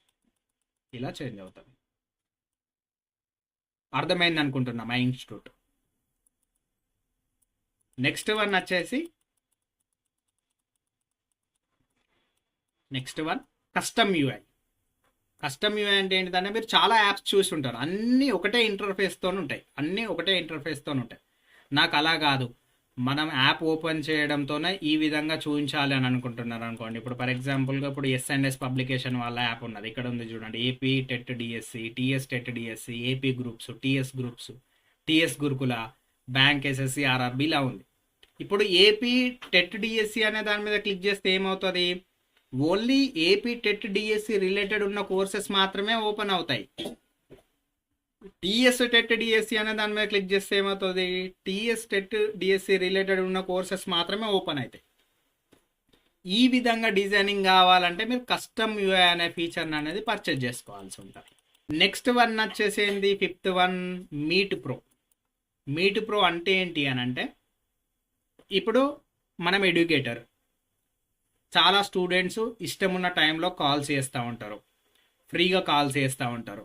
Speaker 1: ఇలా చేంజ్ అవుతుంది. అర్థమైంది అనుకుంటున్నా మై ఇన్స్టిట్యూట్. నెక్స్ట్ వన్ వచ్చేసి కస్టమ్ యూఐ. కస్టమ్ యూఐ అంటే ఏంటిదంటే మీరు చాలా యాప్స్ చూసి ఉంటారు, అన్నీ ఒకటే ఇంటర్ఫేస్తో ఉంటాయి. నాకు అలా కాదు, మనం యాప్ ఓపెన్ చేయడంతోనే ఈ విధంగా చూపించాలి అని అనుకుంటున్నారు అనుకోండి. ఇప్పుడు ఫర్ ఎగ్జాంపుల్గా ఇప్పుడు ఎస్ఎండ్ఎస్ పబ్లికేషన్ వాళ్ళ యాప్ ఉన్నది, ఇక్కడ ఉంది చూడండి. AP TET DSC, TS TET DSC, AP groups, TS గురుకుల, బ్యాంక్ ఎస్ఎస్సి, ఆర్ఆర్బి ఇలా ఉంది. ఇప్పుడు ఏపీ టెట్ డిఎస్సి అనే దాని మీద క్లిక్ చేస్తే ఏమవుతుంది, only AP TET DSC related ఉన్న కోర్సెస్ మాత్రమే ఓపెన్ అవుతాయి. టీఎస్ టెట్ డిఎస్సి అనే దాని మీద క్లిక్ చేస్తే ఏమవుతుంది, టీఎస్ టెట్ డిఎస్సి రిలేటెడ్ ఉన్న కోర్సెస్ మాత్రమే ఓపెన్ అవుతాయి. ఈ విధంగా డిజైనింగ్ కావాలంటే మీరు కస్టమ్ యూఐ అనే ఫీచర్ అనేది పర్చేజ్ చేసుకోవాల్సి ఉంటుంది. నెక్స్ట్ వన్ వచ్చేసి ఏంది, fifth one meet pro. Meet pro అంటే ఏంటి అని అంటే, ఇప్పుడు మనం ఎడ్యుకేటర్, చాలా స్టూడెంట్స్ ఇష్టం ఉన్న టైంలో కాల్స్ చేస్తూ ఉంటారు, ఫ్రీగా కాల్స్ చేస్తూ ఉంటారు.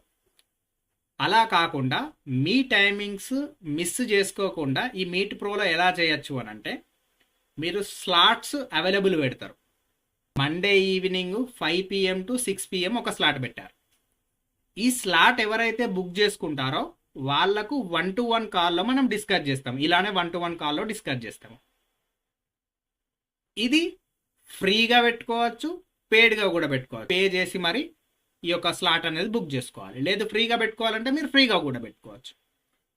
Speaker 1: అలా కాకుండా మీ టైమింగ్స్ మిస్ చేసుకోకుండా ఈ మీట్ ప్రోలో ఎలా చేయొచ్చు అని అంటే, మీరు స్లాట్స్ అవైలబుల్ పెడతారు. Monday evening 5 PM to 6 PM ఒక స్లాట్ పెట్టారు. ఈ స్లాట్ ఎవరైతే బుక్ చేసుకుంటారో వాళ్లకు 1-to-1 కాల్లో మనం డిస్కస్ చేస్తాం. ఇలానే 1-to-1 కాల్లో డిస్కస్ చేస్తాము. ఇది ఫ్రీగా పెట్టుకోవచ్చు, పేడ్గా కూడా పెట్టుకోవచ్చు. పే చేసి మరి ఈ యొక్క స్లాట్ అనేది బుక్ చేసుకోవాలి. లేదు ఫ్రీగా పెట్టుకోవాలంటే మీరు ఫ్రీగా కూడా పెట్టుకోవచ్చు.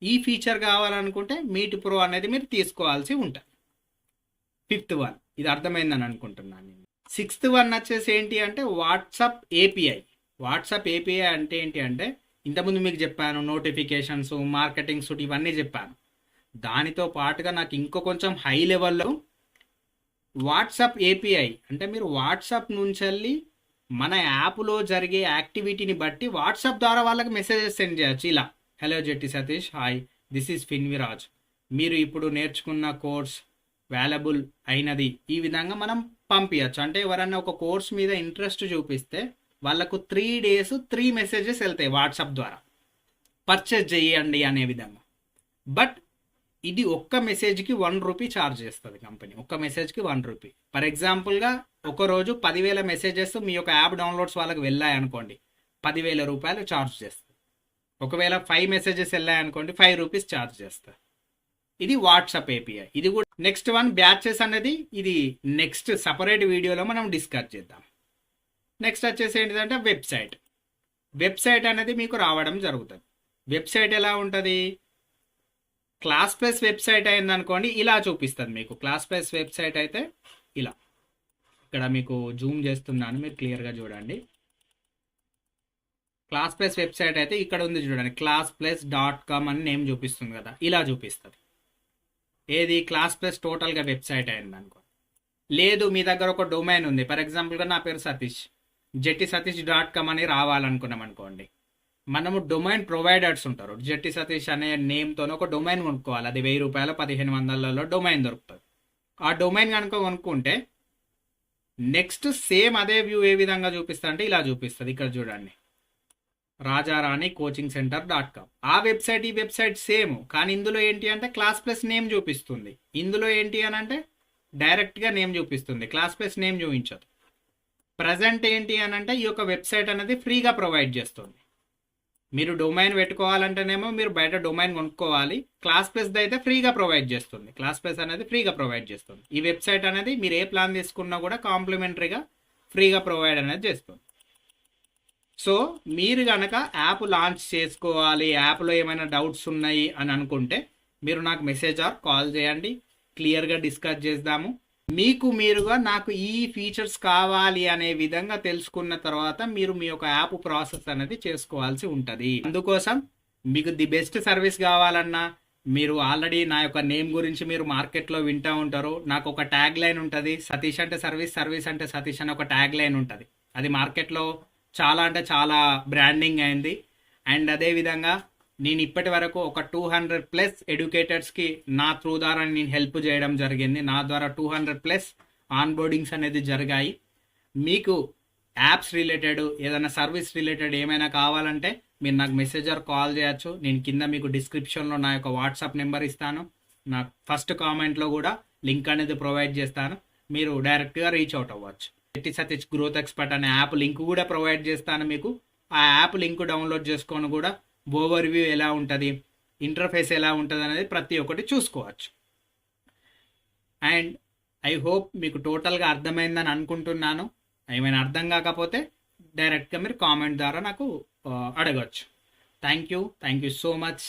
Speaker 1: ఈ ఫీచర్ కావాలనుకుంటే మీట్ ప్రో అనేది మీరు తీసుకోవాల్సి ఉంటుంది. ఫిఫ్త్ వన్, ఇది అర్థమైందని అనుకుంటున్నాను నేను. సిక్స్త్ వన్ వచ్చేసి ఏంటి అంటే వాట్సాప్ ఏపీఐ. వాట్సాప్ ఏపీఐ అంటే ఏంటి అంటే, ఇంతకుముందు మీకు చెప్పాను నోటిఫికేషన్స్, మార్కెటింగ్ సూట్ ఇవన్నీ చెప్పాను. దానితో పాటుగా నాకు ఇంకో కొంచెం హై లెవెల్లో వాట్సాప్ ఏపీఐ అంటే, మీరు వాట్సాప్ నుంచి వెళ్ళి మన యాప్లో జరిగే యాక్టివిటీని బట్టి వాట్సాప్ ద్వారా వాళ్ళకి మెసేజెస్ సెండ్ చేయొచ్చు. ఇలా, hello Jetti Satish, hi, this is ఫిన్విరాజ్, మీరు ఇప్పుడు నేర్చుకున్న కోర్స్ వాల్యుబుల్ అయినది, ఈ విధంగా మనం పంపించచ్చు. అంటే ఎవరైనా ఒక కోర్స్ మీద ఇంట్రెస్ట్ చూపిస్తే వాళ్ళకు 3 days 3 మెసేజెస్ వెళ్తాయి వాట్సాప్ ద్వారా, పర్చేజ్ చేయండి అనే విధంగా. బట్ ఇది ఒక్క మెసేజ్కి 1 రూపీ ఛార్జ్ చేస్తుంది కంపెనీ. ఒక్క మెసేజ్కి 1 రూపీ. ఫర్ ఎగ్జాంపుల్గా ఒకరోజు 10,000 మెసేజెస్ మీ యొక్క యాప్ డౌన్లోడ్స్ వాళ్ళకి వెళ్ళాయి అనుకోండి, 10,000 రూపాయలు ఛార్జ్ చేస్తుంది. ఒకవేళ 5 మెసేజెస్ వెళ్ళాయనుకోండి, 5 రూపీస్ ఛార్జ్ చేస్తారు. ఇది వాట్సాప్ ఏపీఐ. ఇది కూడా నెక్స్ట్ వన్ బ్యాచెస్ అనేది, ఇది నెక్స్ట్ సపరేట్ వీడియోలో మనం డిస్కస్ చేద్దాం. నెక్స్ట్ వచ్చేసి ఏంటిదంటే వెబ్సైట్ అనేది మీకు రావడం జరుగుతుంది. వెబ్సైట్ ఎలా ఉంటుంది, క్లాస్ ప్లస్ వెబ్సైట్ అయింది అనుకోండి, ఇలా చూపిస్తుంది మీకు. క్లాస్ ప్లస్ వెబ్సైట్ అయితే ఇలా, ఇక్కడ మీకు జూమ్ చేస్తున్నాను, మీరు క్లియర్గా చూడండి. క్లాస్ ప్లస్ వెబ్సైట్ అయితే ఇక్కడ ఉంది చూడండి, classplus.com అని నేమ్ చూపిస్తుంది కదా, ఇలా చూపిస్తుంది. ఏది, క్లాస్ ప్లస్ టోటల్గా వెబ్సైట్ అయింది అనుకో. లేదు మీ దగ్గర ఒక డొమైన్ ఉంది, ఫర్ ఎగ్జాంపుల్గా నా పేరు సతీష్, jettisatish.com అని రావాలనుకున్నాం అనుకోండి, మనము డొమైన్ ప్రొవైడర్స్ ఉంటారు. జెట్టి సతీష్ అనే నేమ్తో ఒక డొమైన్ కొనుక్కోవాలి. అది 1000 రూపాయలు 1500 డొమైన్ దొరుకుతుంది. ఆ డొమైన్ కనుక కొనుక్కుంటే నెక్స్ట్ సేమ్ అదే వ్యూ ఏ విధంగా చూపిస్తా అంటే ఇలా చూపిస్తుంది. ఇక్కడ చూడండి, రాజారాణి కోచింగ్ సెంటర్.com. ఆ వెబ్సైట్ ఈ వెబ్సైట్ సేమ్, కానీ ఇందులో ఏంటి అంటే క్లాస్ ప్లస్ నేమ్ చూపిస్తుంది. ఇందులో ఏంటి అని అంటే డైరెక్ట్గా నేమ్ చూపిస్తుంది, క్లాస్ ప్లస్ నేమ్ చూపించదు. ప్రజెంట్ ఏంటి అని అంటే ఈ యొక్క వెబ్సైట్ అనేది ఫ్రీగా ప్రొవైడ్ చేస్తుంది. మీరు డొమైన్ పెట్టుకోవాలంటేనేమో మీరు బయట డొమైన్ కొనుక్కోవాలి. క్లాస్ ప్లస్ అయితే ఫ్రీగా ప్రొవైడ్ చేస్తుంది. క్లాస్ ప్లస్ అనేది ఫ్రీగా ప్రొవైడ్ చేస్తుంది. ఈ వెబ్సైట్ అనేది మీరు ఏ ప్లాన్ తీసుకున్నా కూడా కాంప్లిమెంటరీగా ఫ్రీగా ప్రొవైడ్ అనేది చేస్తుంది. సో మీరు కనుక యాప్ లాంచ్ చేసుకోవాలి, యాప్లో ఏమైనా డౌట్స్ ఉన్నాయి అని అనుకుంటే మీరు నాకు మెసేజ్ ఆర్ కాల్ చేయండి, క్లియర్గా డిస్కస్ చేద్దాము. మీకు మీరుగా నాకు ఈ ఫీచర్స్ కావాలి అనే విధంగా తెలుసుకున్న తర్వాత మీరు మీ యొక్క యాప్ ప్రాసెస్ అనేది చేసుకోవాల్సి ఉంటుంది. అందుకోసం మీకు ది బెస్ట్ సర్వీస్ కావాలన్నా, మీరు ఆల్రెడీ నా యొక్క నేమ్ గురించి మీరు మార్కెట్లో వింటూ ఉంటారు. నాకు ఒక ట్యాగ్ లైన్ ఉంటుంది, సతీష్ అంటే సర్వీస్, సర్వీస్ అంటే సతీష్ అని ఒక ట్యాగ్ లైన్ ఉంటుంది. అది మార్కెట్లో చాలా అంటే చాలా బ్రాండింగ్ అయింది. అండ్ అదేవిధంగా నేను ఇప్పటి వరకు ఒక 200+ ఎడ్యుకేటర్స్కి నా త్రూ ద్వారా నేను హెల్ప్ చేయడం జరిగింది. నా ద్వారా 200+ ఆన్బోర్డింగ్స్ అనేది జరిగాయి. మీకు యాప్స్ రిలేటెడ్ ఏదైనా సర్వీస్ రిలేటెడ్ ఏమైనా కావాలంటే మీరు నాకు మెసేజ్ ఆర్ కాల్ చేయొచ్చు. నేను కింద మీకు డిస్క్రిప్షన్లో నా యొక్క వాట్సాప్ నెంబర్ ఇస్తాను. నా ఫస్ట్ కామెంట్లో కూడా లింక్ అనేది ప్రొవైడ్ చేస్తాను. మీరు డైరెక్ట్గా రీచ్ అవుట్ అవ్వచ్చు. శెట్టి సతీష్ గ్రోత్ ఎక్స్పర్ట్ అనే యాప్ లింక్ కూడా ప్రొవైడ్ చేస్తాను మీకు. ఆ యాప్ లింక్ డౌన్లోడ్ చేసుకొని కూడా ఓవర్వ్యూ ఎలా ఉంటుంది, ఇంటర్ఫేస్ ఎలా ఉంటుంది అనేది ప్రతి ఒక్కటి చూసుకోవచ్చు. అండ్ ఐ హోప్ మీకు టోటల్గా అర్థమైందని అనుకుంటున్నాను. ఏమైనా అర్థం కాకపోతే డైరెక్ట్గా మీరు కామెంట్ ద్వారా నాకు అడగచ్చు. Thank you so much.